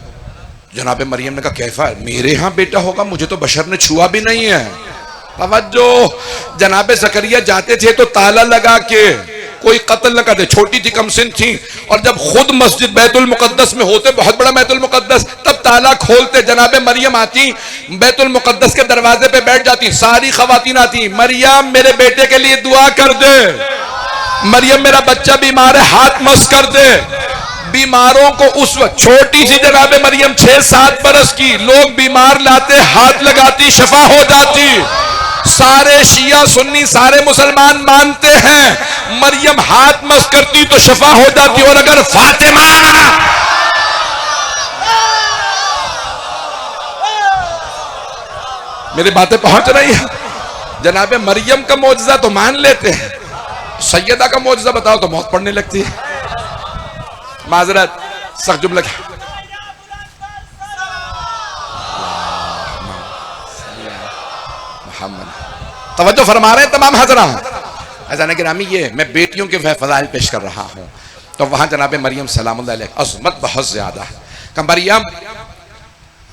जनाब मरियम ने कहा कैफा, मेरे यहाँ बेटा होगा, मुझे तो बशर ने छुआ भी नहीं है। तवज्जो, जनाब ज़करिया जाते थे तो ताला लगा के, कोई कत्ल न कर दे, छोटी थी, कमसिन थी, और जब खुद मस्जिद बैतुल मुकद्दस में होते, बहुत बड़ा बैतुल मुकद्दस, तब ताला खोलते, जनाब मरियम आती, बैतुल मुकद्दस के दरवाजे पे बैठ जाती, सारी खवातीन आती, मरियम मेरे बेटे के लिए दुआ कर दे, मरियम मेरा बच्चा बीमार है, हाथ मस कर दे। बीमारों को उस वक्त, छोटी सी जनाब मरियम 6-7 बरस की, लोग बीमार लाते, हाथ लगाती, शफा हो जाती। सारे शिया सुन्नी सारे मुसलमान मानते हैं, मरियम हाथ मस करती तो शफा हो जाती। और अगर फातिमा, मेरी बातें पहुंच रही है, जनाब मरियम का मौजज़ा तो मान लेते हैं, सैयदा का मौजज़ा बताओ तो मौत पड़ने लगती है। माजरत, सख्त जुमला। तवज्जो फरमा रहे हैं तमाम हज़रात। ऐसा नहीं गिरामी, ये मैं बेटियों के फज़ाइल पेश कर रहा हूँ। तो वहाँ जनाब मरियम सलामुल्लाह अलैहा, अज़मत बहुत ज़्यादा है। कहा मरियम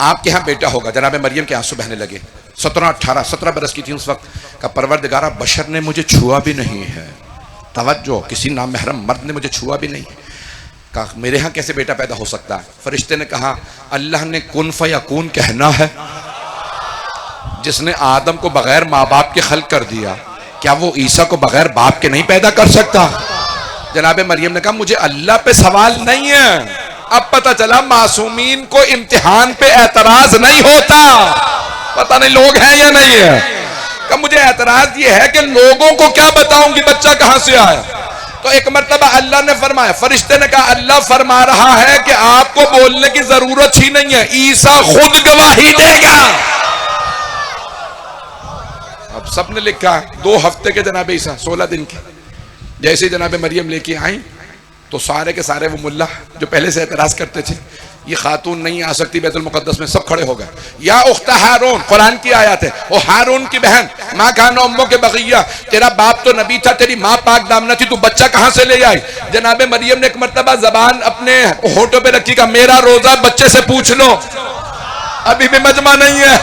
आपके यहाँ बेटा होगा। जनाब मरियम के आंसू बहने लगे। 17 बरस की थी उस वक्त। का परवरदिगारा बशर ने मुझे छुआ भी नहीं है। तवज्जो, किसी नामहरम मर्द ने मुझे छुआ भी नहीं है। कहा मेरे यहाँ कैसे बेटा पैदा हो सकता है? फरिश्ते ने कहा अल्लाह ने कुन फयकून कहना है। जिसने आदम को बगैर माँ बाप के खल्क कर दिया, क्या वो ईसा को बगैर बाप के नहीं पैदा कर सकता? जनाब मरियम ने कहा मुझे अल्लाह पे सवाल नहीं है। अब पता चला मासूमीन को इम्तिहान पे एतराज नहीं होता। पता नहीं लोग हैं या नहीं है। कहा मुझे एतराज ये है कि लोगों को क्या बताऊंगी बच्चा कहां से आया। तो एक मर्तबा अल्लाह ने फरमाया, फरिश्ते ने कहा अल्लाह फरमा रहा है कि आपको बोलने की जरूरत ही नहीं है, ईसा खुद गवाही देगा। अब सबने लिखा 2 हफ्ते के जनाब ईसा 16 दिन के। जैसे जनाब मरियम लेके आई तो सारे के सारे वो मुल्ला जो पहले से एतराज करते थे ये खातून नहीं आ सकती बैतुल मुकद्दस में, सब खड़े हो गए। या उख्ता हारून, कुरान की आयत है, ओ हारून की बहन, माँ खाना उम्मों के बगिया, तेरा बाप तो नबी था, तेरी माँ पाक दामना थी, तू बच्चा कहाँ से ले आई? जनाब मरियम ने एक मर्तबा जबान अपने होठों पे रखी का मेरा रोजा बच्चे से पूछ लो, अभी भी मजमा नहीं है।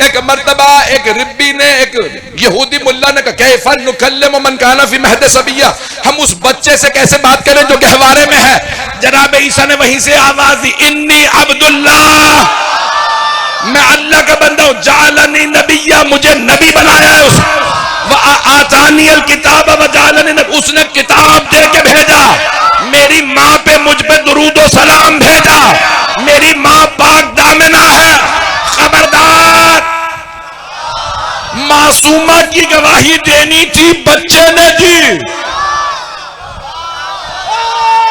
एक मर्तबा एक रिब्बी ने, एक यहूदी मुल्ला ने कहा कैफा नुकल्लिमु मन काना फी महद सबिया, हम उस बच्चे से कैसे बात करें जो गहवारे में है? जनाब ईसा ने वहीं से आवाज दी इन्नी अब्दुल्लाह, मैं अल्लाह का बंदा हूं। जालनी नबिया, मुझे नबी बनाया है आतानी अल किताब व जालनी, उसने किताब दे के भेजा। मेरी माँ पे मुझ पे दुरूद व सलाम भेजा। मेरी माँ पाक दामिना है। खबरदार, मासूमा की गवाही देनी थी, बच्चे ने दी।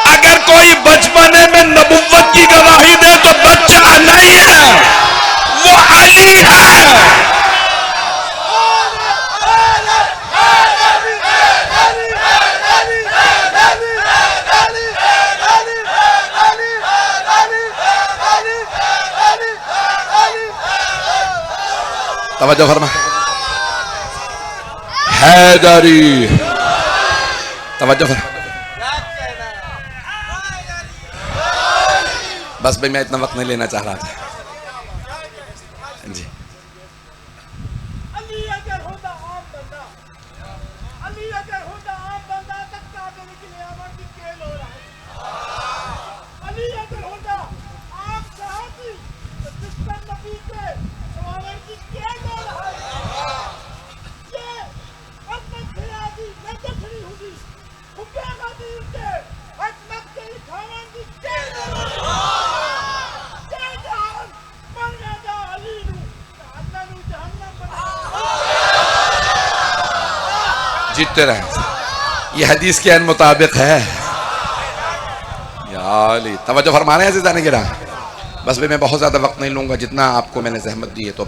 अगर कोई बचपने में नबुव्वत की गवाही दे तो बच्चा नहीं है, वो अली है। तवज्जो फरमा, हैदरी, तवज्जो फरमा। बस भाई, मैं इतना वक्त नहीं लेना चाह रहा था जी। अली अगर होता आम बंदा, अली अगर होता आम बंदा तक काबे की नियामत की खेल हो रहा है। अली अगर होता आम साहबी तो दुश्मन नबी के सवार की खेल हो रहा है। ये अजमत खिलाड़ी न जखरी हुई, हुक्का दी के अजमत के खावन की खेल हो रहा है। जीतते रहे, ये हदीस के अन मुताबिक है। या अली, तवज्जो फरमा रहे हैं अज़ीज़ान किराम। बस भाई, मैं बहुत ज़्यादा वक्त नहीं लूँगा, जितना आपको मैंने जहमत दी है। तो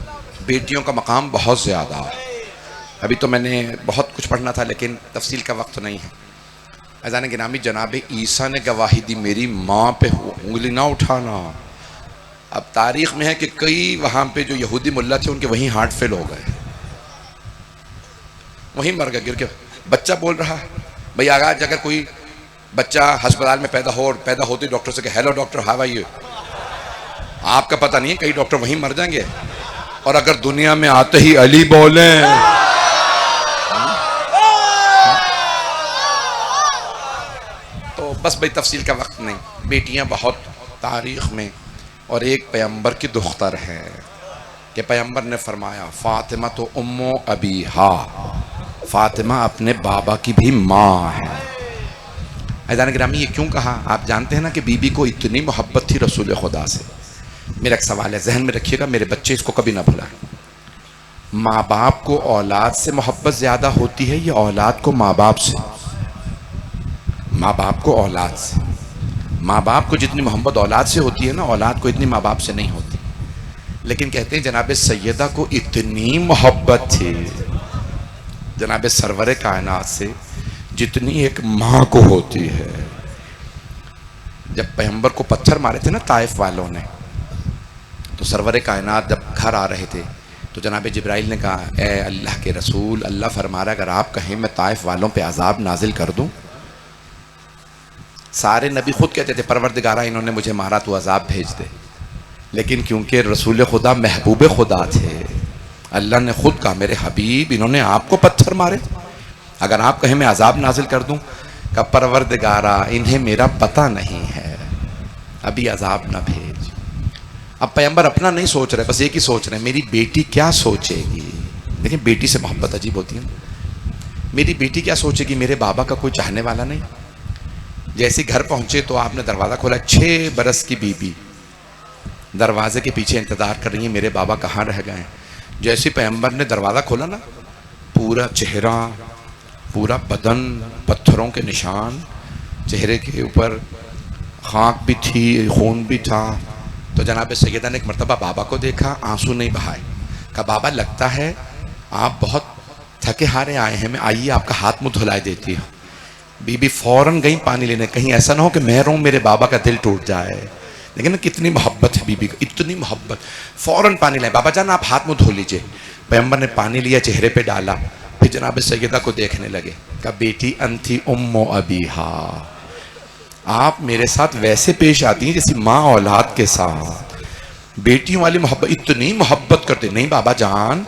बेटियों का मकाम बहुत ज़्यादा है। अभी तो मैंने बहुत कुछ पढ़ना था, लेकिन तफसील का वक्त नहीं है। अज़ीज़ान गिरामी, जनाब ईसा ने गवाही दी, मेरी माँ पे उंगली ना उठाना। अब तारीख में है कि कई वहाँ पे जो यहूदी मुल्ला थे, उनके वहीं हार्ट फेल हो गए, वहीं मर गया गिर के। बच्चा बोल रहा है भाई, आज अगर कोई बच्चा अस्पताल में पैदा हो और पैदा होते डॉक्टर से कहे hello doctor how are you, आपका पता नहीं है, कई डॉक्टर वहीं मर जाएंगे। और अगर दुनिया में आते ही अली बोले, तो बस भाई तफसील का वक्त नहीं। बेटियां बहुत तारीख में, और एक पैगंबर की दुख्तर है कि पैगंबर ने फरमाया फातिमा तो उम्मो अबीहा, फातिमा अपने बाबा की भी माँ है। अज़ीज़ान गिरामी, ये क्यों कहा? आप जानते हैं ना कि बीबी को इतनी मोहब्बत थी रसूल खुदा से। मेरा एक सवाल है, जहन में रखिएगा, मेरे बच्चे इसको कभी ना भुलाएं। माँ बाप को औलाद से मोहब्बत ज़्यादा होती है या औलाद को माँ बाप से? माँ बाप को औलाद से। माँ बाप को जितनी मोहब्बत औलाद से होती है ना, औलाद को इतनी माँ बाप से नहीं होती। लेकिन कहते हैं जनाब सैयदा को इतनी मोहब्बत थी जनाब सरवर कायनात से जितनी एक माँ को होती है। जब पैगंबर को पत्थर मारे थे ना ताइफ वालों ने, तो सरवर कायनात जब घर आ रहे थे तो जनाब जिब्राइल ने कहा, ए अल्लाह के रसूल, अल्लाह फरमा रहा है अगर आप कहें मैं ताइफ वालों पे अजाब नाजिल कर दूं। सारे नबी खुद कहते थे परवरदिगारा इन्होंने मुझे मारा तो अजाब भेज दे, लेकिन क्योंकि रसूल खुदा महबूब खुदा थे, अल्लाह ने खुद कहा मेरे हबीब इन्होंने आपको पत्थर मारे, अगर आप कहें मैं अजाब नाजिल कर दूं, का परवरदिगारा इन्हें मेरा पता नहीं है, अभी अजाब ना भेज। अब पैगंबर अपना नहीं सोच रहे, बस एक ही सोच रहे मेरी बेटी क्या सोचेगी। देखिए बेटी से मोहब्बत अजीब होती है। मेरी बेटी क्या सोचेगी, मेरे बाबा का कोई चाहने वाला नहीं। जैसे घर पहुंचे तो आपने दरवाज़ा खोला, 6 बरस की बीबी दरवाजे के पीछे इंतज़ार कर रही है मेरे बाबा कहाँ रह गए। जैसे पैगंबर ने दरवाज़ा खोला ना, पूरा चेहरा, पूरा बदन पत्थरों के निशान, चेहरे के ऊपर खाक भी थी, खून भी था। तो जनाब सैयदा ने एक मरतबा बाबा को देखा, आंसू नहीं बहाए, कहा बाबा लगता है आप बहुत थके हारे आए हैं, मैं आइए आपका हाथ मुँह धुलाई देती हूँ। बीबी फौरन गई पानी लेने, कहीं ऐसा ना हो कि मैं रहूँ मेरे बाबा का दिल टूट जाए। लेकिन ना कितनी मोहब्बत है बीबी को, इतनी मोहब्बत। फौरन पानी लाए, बाबा जान आप हाथ मुँह धो लीजिए। पैगंबर ने पानी लिया, चेहरे पे डाला, फिर जनाब सैयदा को देखने लगे, कहा बेटी अंती उम्मो अबीहा, आप मेरे साथ वैसे पेश आती हैं जैसी माँ औलाद के साथ। बेटियों वाली मोहब्बत, इतनी मोहब्बत करते। नहीं बाबा जान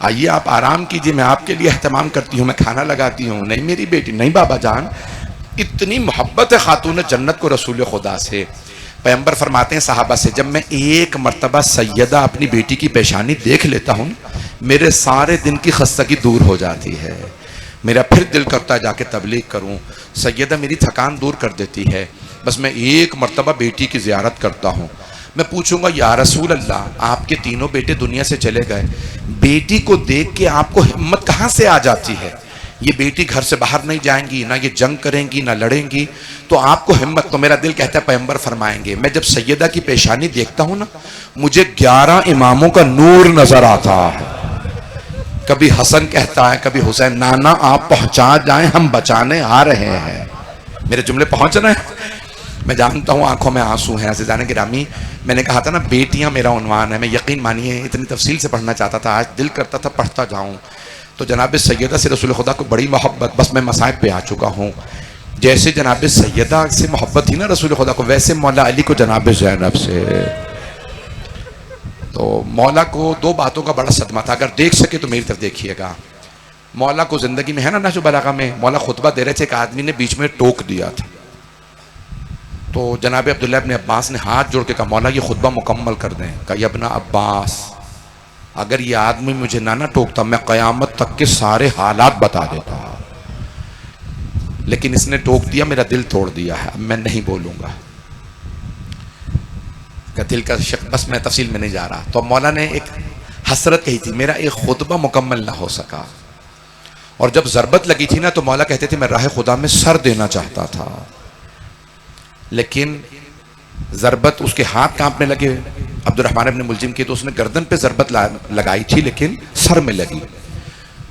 आइए आप आराम कीजिए, मैं आपके लिए एहतमाम करती हूँ, मैं खाना लगाती हूँ। नहीं मेरी बेटी, नहीं बाबा जान, इतनी मोहब्बत है खातून जन्नत को रसूल खुदा से। पैगंबर फरमाते हैं सहाबा से, जब मैं एक मर्तबा सैयदा अपनी बेटी की पेशानी देख लेता हूँ, मेरे सारे दिन की खस्तगी दूर हो जाती है। मेरा फिर दिल करता है जाके तबलीग करूँ। सैयदा मेरी थकान दूर कर देती है। बस मैं एक मर्तबा बेटी की ज़ियारत करता हूँ। मैं पूछूंगा, या रसूल अल्लाह, आपके तीनों बेटे दुनिया से चले गए, बेटी को देख के आपको हिम्मत कहाँ से आ जाती है? ये बेटी घर से बाहर नहीं जाएंगी, ना ये जंग करेंगी, ना लड़ेंगी, तो आपको हिम्मत? तो मेरा दिल कहता है पैगंबर फरमाएंगे, मैं जब सैयदा की पेशानी देखता हूँ ना, मुझे 11 इमामों का नूर नजर आता है। कभी हसन कहता है, कभी हुसैन, नाना आप पहुंचा जाएं, हम बचाने आ रहे हैं। मेरे जुमले पहुंच रहे हैं? मैं जानता हूँ आंखों में आंसू हैं। अज़ीज़ान गिरामी, मैंने कहा था ना बेटियां मेरा उन्वान है। मैं यकीन मानिए इतनी तफसील से पढ़ना चाहता था, आज दिल करता था पढ़ता जाऊँ। तो जनाब सैयदा से रसूल खुदा को बड़ी मोहब्बत, बस मैं मसाइब पे आ चुका हूँ। जैसे जनाब सैयदा से मोहब्बत थी ना रसूल खुदा को, वैसे मौला अली को जनाब ज़ैनब से। तो मौला को दो बातों का बड़ा सदमा था। अगर देख सके तो मेरी तरफ देखिएगा। मौला को ज़िंदगी में है ना नहज बलागा में, मौला खुतबा दे रहे थे, एक आदमी ने बीच में टोक दिया था। तो जनाब अब्दुल्ला इब्न अब्बास ने हाथ जोड़ के कहा, मौला ये खुतबा मुकम्मल कर दें। कहा, यब्न अब्बास, अगर ये आदमी मुझे ना टोकता, मैं क़यामत तक के सारे हालात बता देता, लेकिन इसने टोक दिया, मेरा दिल तोड़ दिया है, अब मैं नहीं बोलूँगा। दिल का शक, बस मैं तफसील में नहीं जा रहा। तो मौला ने एक हसरत कही थी, मेरा एक खुतबा मुकम्मल ना हो सका। और जब ज़रबत लगी थी ना, तो मौला कहते थे मैं राह खुदा में सर देना चाहता था, लेकिन ज़रबत, उसके हाथ कांपने लगे अब्दुर्रहमान इब्न मुलजिम की, तो उसने गर्दन पे ज़रबत लगाई थी, लेकिन सर में लगी।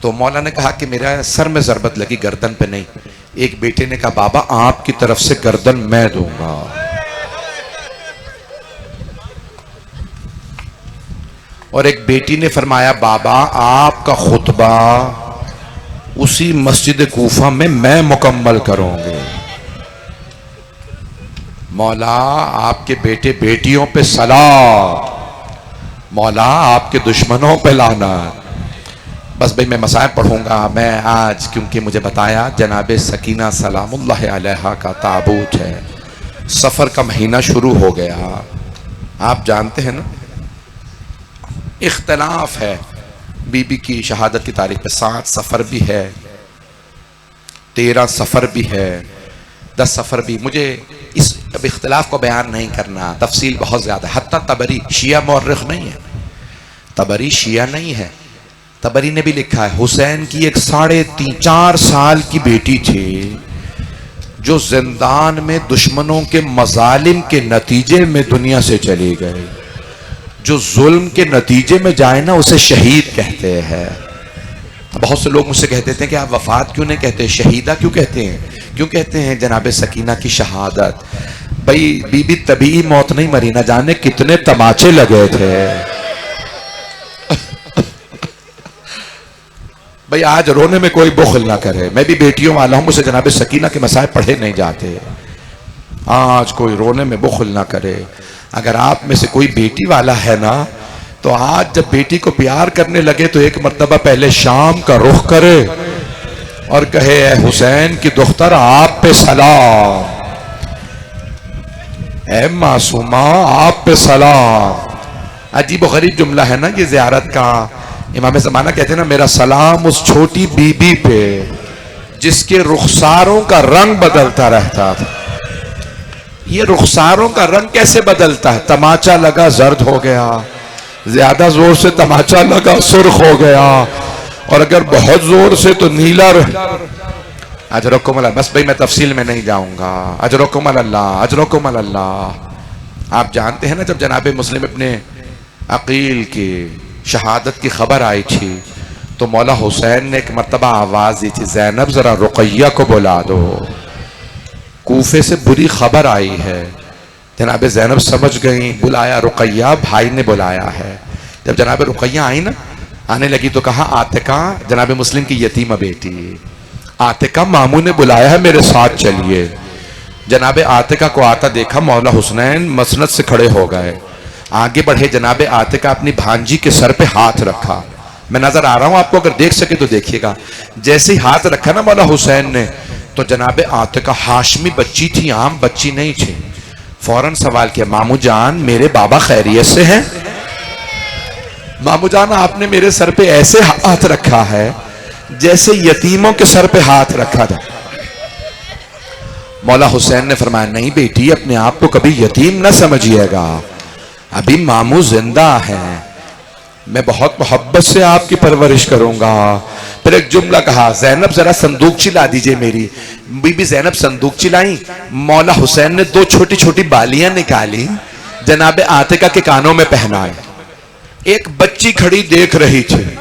तो मौला ने कहा कि मेरा सर में ज़रबत लगी, गर्दन पे नहीं। एक बेटे ने कहा, बाबा आपकी तरफ से गर्दन मैं दूंगा। और एक बेटी ने फरमाया, बाबा आपका खुतबा उसी मस्जिद कूफा में मैं मुकम्मल करूंगी। मौला आपके बेटे बेटियों पे सलाम, मौला आपके दुश्मनों पे लानत। बस भाई मैं मसाइब पढ़ूंगा मैं आज, क्योंकि मुझे बताया जनाब सकीना सलामुल्लाह अलैहा का ताबूत है। सफ़र का महीना शुरू हो गया। आप जानते हैं ना, इख्तलाफ है बीबी की शहादत की तारीख पे। 7 सफ़र भी है, 13 सफ़र भी है, 10 सफ़र भी। मुझे इस अब इख्तलाफ को बयान नहीं करना, तफसील बहुत ज़्यादा। हत्ता तबरी शिया मौर्रिख नहीं है, तबरी शिया नहीं है। तबरी ने भी लिखा है, हुसैन की एक 3.5-4 साल की बेटी थी, जो जिंदान में दुश्मनों के मजालिम के नतीजे में दुनिया से चली गई। जो जुल्म के नतीजे में जाए ना, उसे शहीद कहते हैं। बहुत से लोग मुझसे कहते थे कि आप वफात क्यों नहीं कहते, शहीदा क्यों कहते हैं? क्यों कहते हैं जनाब सकीना की शहादत? भाई बीबी तभी मौत नहीं मरी, ना जाने कितने तमाचे लगे थे। भाई आज रोने में कोई बुखल ना करे। मैं भी बेटियों वाला हूं, मुझसे जनाब सकीना के मसाइब पढ़े नहीं जाते। आज कोई रोने में बुखल ना करे। अगर आप में से कोई बेटी वाला है ना, तो आज जब बेटी को प्यार करने लगे तो एक मर्तबा पहले शाम का रुख करे और कहे, ए हुसैन की दुख्तर आप पे सलाम, ए मासूमा आप पे सलाम। अजीब व गरीब जुमला है ना ये ज़ियारत का। इमाम ज़माना कहते हैं ना, मेरा सलाम उस छोटी बीबी पे जिसके रुखसारों का रंग बदलता रहता था। ये रुखसारों का रंग कैसे बदलता है? तमाचा लगा जर्द हो गया, ज्यादा जोर से तमाचा लगा सुर्ख हो गया, और अगर बहुत जोर से तो नीला। अजरकुम अल्लाह। बस भाई मैं तफसील में नहीं जाऊंगा। अजरकुम अल्लाह, अजरकुम अल्लाह। आप जानते हैं ना, जब जनाब मुस्लिम अपने अकील की शहादत की खबर आई थी, तो मौला हुसैन ने एक मर्तबा आवाज दी थी, ज़ैनब जरा रुकैया को बुला दो, कूफे से बुरी खबर आई है। जनाब ज़ैनब समझ गई, बुलाया रुकैया, भाई ने बुलाया है। जब जनाब रुकैया आई ना, आने लगी तो कहा, आतिका, जनाब मुस्लिम की यतीमा बेटी, आतिका मामू ने बुलाया है, मेरे साथ चलिए। जनाब आतिका को आता देखा, मौला हुसैन मसनद से खड़े हो गए, आगे बढ़े। जनाब आतिका अपनी भांजी के सर पे हाथ रखा। मैं नजर आ रहा हूं आपको, अगर देख सके तो देखिएगा। जैसे ही हाथ रखा ना मौला हुसैन ने, तो जनाब आतिका हाशमी बच्ची थी, आम बच्ची नहीं थी, फौरन सवाल किया, मामू जान मेरे बाबा खैरियत से हैं? मामू जान आपने मेरे सर पे ऐसे हाथ रखा है जैसे यतीमों के सर पे हाथ रखा था। मौला हुसैन ने फरमाया, नहीं बेटी, अपने आप को कभी यतीम न समझिएगा, अभी मामू जिंदा हैं, मैं बहुत मोहब्बत से आपकी परवरिश करूंगा। फिर एक जुमला कहा, जैनब जरा संदूक चिला दीजिए मेरी। बीबी जैनब संदूक चिलाई। मौला हुसैन ने 2 छोटी छोटी बालियां निकाली, जनाबे आतिका के कानों में पहनाए। एक बच्ची खड़ी देख रही थी।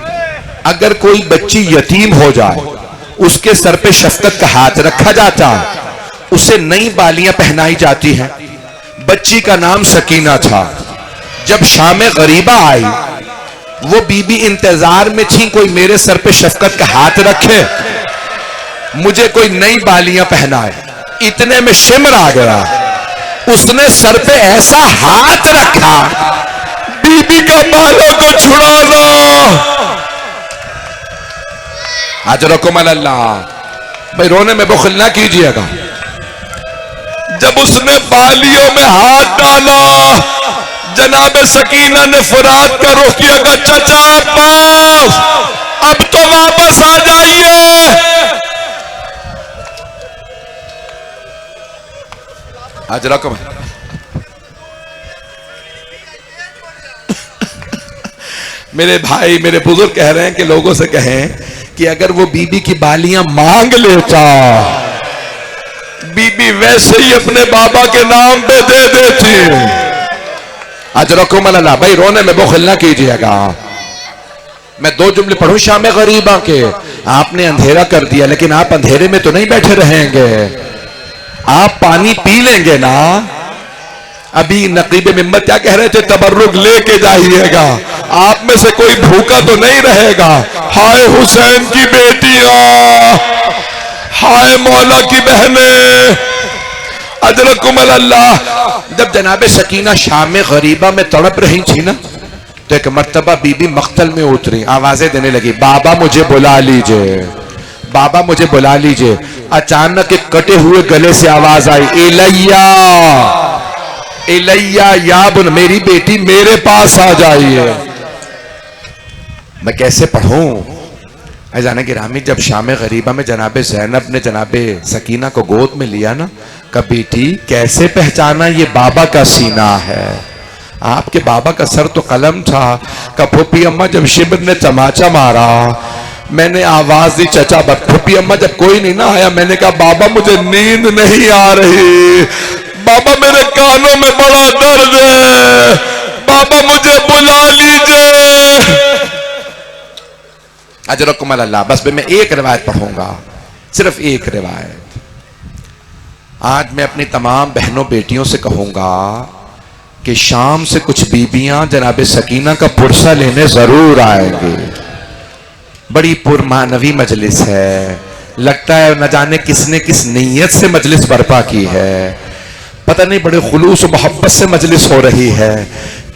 अगर कोई बच्ची यतीम हो जाए, उसके सर पे शफकत का हाथ रखा जाता, उसे नई बालियां पहनाई जाती हैं। बच्ची का नाम सकीना था। जब शामे गरीबा आई, वो बीबी इंतजार में थी कोई मेरे सर पे शफकत का हाथ रखे, मुझे कोई नई बालियां पहनाए। इतने में शिमर आ गया, उसने सर पे ऐसा हाथ रखा, बीबी का बालों को छुड़ा लो। अजरकुम अल्लाह। भाई रोने में बुखल ना कीजिएगा। जब उसने बालियों में हाथ डाला, जनाब सकीना ने फुरात का रुख किया, चाचा अब्बास अब तो वापस आ जाइए। अजरकुम। मेरे भाई, मेरे बुजुर्ग कह रहे हैं कि लोगों से कहें कि अगर वो बीबी की बालियां मांग लेता, बीबी वैसे ही अपने बाबा के नाम पे दे देती। अजरकुम अल्लाह। भाई रोने में बुखल ना कीजिएगा। मैं 2 जुमले पढ़ूं शामे गरीबा के। आपने अंधेरा कर दिया, लेकिन आप अंधेरे में तो नहीं बैठे रहेंगे, आप पानी पी लेंगे ना। अभी नकीब मिम्बर क्या कह रहे थे, तबर्रुक लेके जाइएगा, आप में से कोई भूखा तो नहीं रहेगा। हाय हुसैन की बेटियां, हाय मौला की बहनें, अजरकुम अल्लाह। जब जनाबे सकीना शाम में गरीबा में तड़प रही थी ना, तो एक मर्तबा बीबी मख्तल में उतरी, आवाजें देने लगी, बाबा मुझे बुला लीजिए, बाबा मुझे बुला लीजिए। अचानक एक कटे हुए गले से आवाज आई, इलैया इलैया या बुन, मेरी बेटी मेरे पास आ जाइए। मैं कैसे पढ़ूं? जाने गिरामी, जब शाम गरीबा में जनाबे ज़ैनब ने जनाबे सकीना को गोद में लिया ना, कहा बेटी कैसे पहचाना ये बाबा का सीना है? आपके बाबा का सर तो कलम था। कहा फूफी अम्मा, जब शिब्र ने तमाचा मारा, मैंने आवाज दी चचा बत। फूफी अम्मा जब कोई नहीं ना आया, मैंने कहा बाबा मुझे नींद नहीं आ रही, बाबा मेरे कानों में बड़ा दर्द है, बाबा मुझे बुला लीजिए। अजरकुम अल्लाह। बस मैं एक रिवायत पढ़ूंगा, सिर्फ एक रिवायत। आज मैं अपनी तमाम बहनों बेटियों से कहूंगा कि शाम से कुछ बीबियां जनाबे सकीना का पुरसा लेने जरूर आएंगी। बड़ी पुरमानवी मजलिस है, लगता है न जाने किसने किस नीयत से मजलिस बर्पा की है, पता नहीं बड़े खुलूस और मोहब्बत से मजलिस हो रही है।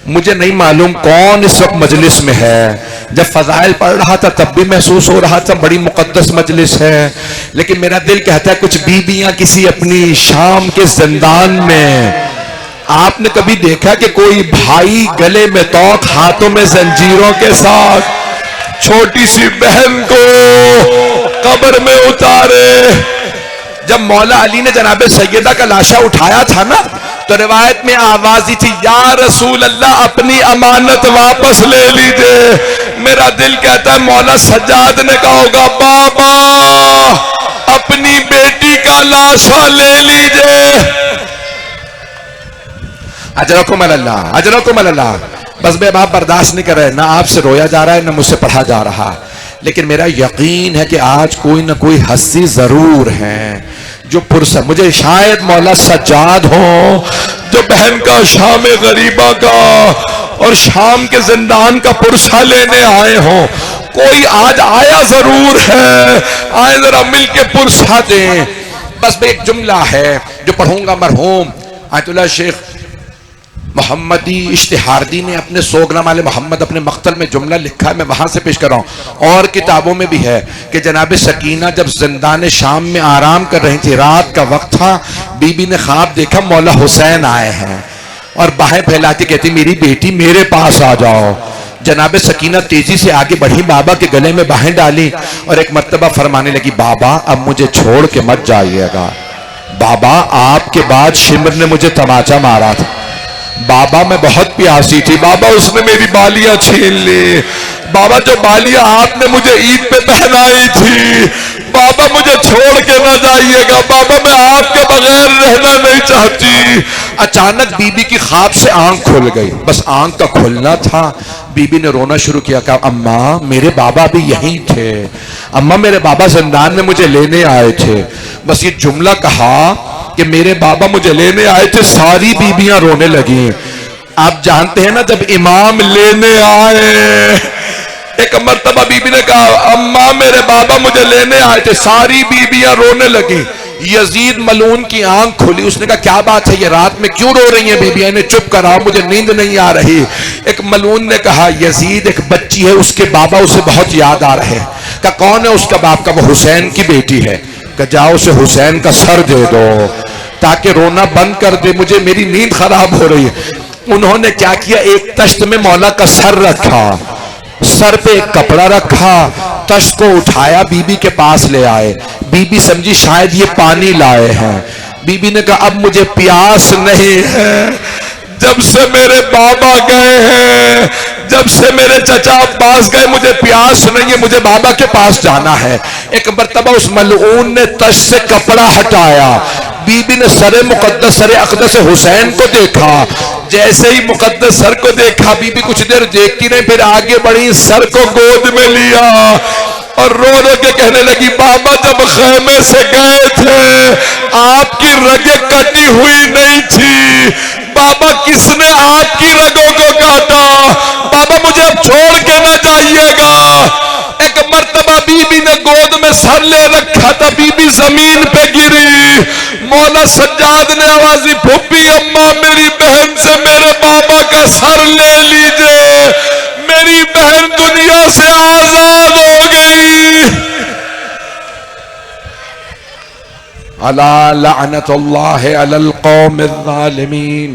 मुझे नहीं मालूम कौन इस वक्त मजलिस में है। जब फजाइल पढ़ रहा था तब भी महसूस हो रहा था बड़ी मुकद्दस मजलिस है, लेकिन मेरा दिल कहता है कुछ बीबियां किसी अपनी शाम के जिंदान में। आपने कभी देखा कि कोई भाई गले में तौक, हाथों में जंजीरों के साथ छोटी सी बहन को कब्र में उतारे? जब मौला अली ने जनाबे सैयदा का लाशा उठाया था ना, तो रिवायत में आवाज दी थी, या रसूल अल्लाह अपनी अमानत वापस ले लीजिए। मेरा दिल कहता है मौला सज्जाद ने कहा होगा, बाबा अपनी बेटी का लाशा ले लीजिए। अजरकुम अल्लाह, अजरकुम अल्लाह। बस मैं आप बर्दाश्त नहीं कर रहे, ना आपसे रोया जा रहा है ना मुझसे पढ़ा जा रहा, लेकिन मेरा यकीन है कि आज कोई ना कोई हस्ती जरूर है जो पुरसा, मुझे शायद मौला सज्जाद हो जो बहन का शाम गरीबा का और शाम के जिंदान का पुरसा लेने आए हो। कोई आज आया जरूर है, आए जरा मिलके पुरसा दें। बस एक जुमला है जो पढ़ूंगा, मरहूम आयतुल्लाह शेख मोहम्मदी इश्तिहारदी ने अपने सोगनाम वाले मोहम्मद अपने मख्तल में जुमला लिखा है, मैं वहां से पेश कर रहा हूँ। और किताबों में भी है कि जनाब सकीना जब जिंदान शाम में आराम कर रही थी, रात का वक्त था, बीबी ने ख्वाब देखा मौला हुसैन आए हैं और बाहें फैलाती कहती मेरी बेटी मेरे पास आ जाओ। जनाब सकीना तेजी से आगे बढ़ी, बाबा के गले में बाहें डाली और एक मर्तबा फरमाने लगी, बाबा अब मुझे छोड़ के मत जाइएगा। बाबा आपके बाद शिमर ने मुझे तमाचा मारा था, बाबा मैं बहुत प्यासी थी, बाबा उसने मेरी बालियां छीन ली, बाबा जो बालियां आपने मुझे ईद पे पहनाई थी, बाबा मुझे छोड़ के ना जाइएगा, बाबा मैं आपके बगैर रहना नहीं चाहती। अचानक बीबी की ख्वाब से आंख खुल गई, बस आंख का खुलना था, बीबी ने रोना शुरू किया, कहा अम्मा मेरे बाबा भी यहीं थे, अम्मा मेरे बाबा जिंदान में मुझे लेने आए थे। बस ये जुमला कहा कि मेरे बाबा मुझे लेने आए थे, सारी बीबियां रोने लगी। आप जानते हैं ना जब इमाम लेने आए, एक मर्तबा बीबी ने कहा अम्मा मेरे बाबा मुझे लेने आए थे, सारी बीबियां रोने लगी। यजीद मलून की आंख खुली, उसने कहा क्या बात है, ये रात में क्यों रो रही हैं बीबियां, इन्हें चुप कराओ, मुझे नींद नहीं आ रही। एक मलून ने कहा यजीद एक बच्ची है, उसके बाबा उसे बहुत याद आ रहे हैं। कहा कौन है उसका बाप? का वो हुसैन की बेटी है। कहा जाओ उसे हुसैन का सर दे दो ताकि रोना बंद कर दे, मुझे मेरी नींद खराब हो रही है। उन्होंने क्या किया, एक तश्त में मौला का सर रखा, सर पे एक कपड़ा रखा, तश्त को उठाया, बीबी के पास ले आए। बीबी समझी शायद ये पानी लाए हैं। बीबी ने कहा अब मुझे प्यास नहीं है, जब से मेरे बाबा गए हैं, जब से मेरे चचा पास गए, मुझे प्यास नहीं है, मुझे बाबा के पास जाना है। एक मर्तबा उस मलऊन ने तश्त से कपड़ा हटाया, बीबी ने सरे मुकद्दस सरे अक़दस हुसैन को देखा, जैसे ही मुकद्दस सर को देखा बीबी कुछ देर देखती नहीं, फिर आगे बढ़ी, सर को गोद में लिया और रो रो के कहने लगी बाबा जब खैमे से गए थे आपकी रगें कटी हुई नहीं थी, बाबा किसने आपकी रगों को काटा, बाबा मुझे अब छोड़ के ना जाइएगा। एक मर्तबा बीबी ने गोद में सर ले रखा था, बीबी जमीन पे गिरी, मौला सज्जाद ने आवाज दी फूफी अम्मा मेरी बहन से मेरे बाबा का सर ले लीजिए, मेरी बहन दुनिया से आजाद हो गई। अला लअनतुल्लाहि अलल कौमिज़ ज़ालिमीन।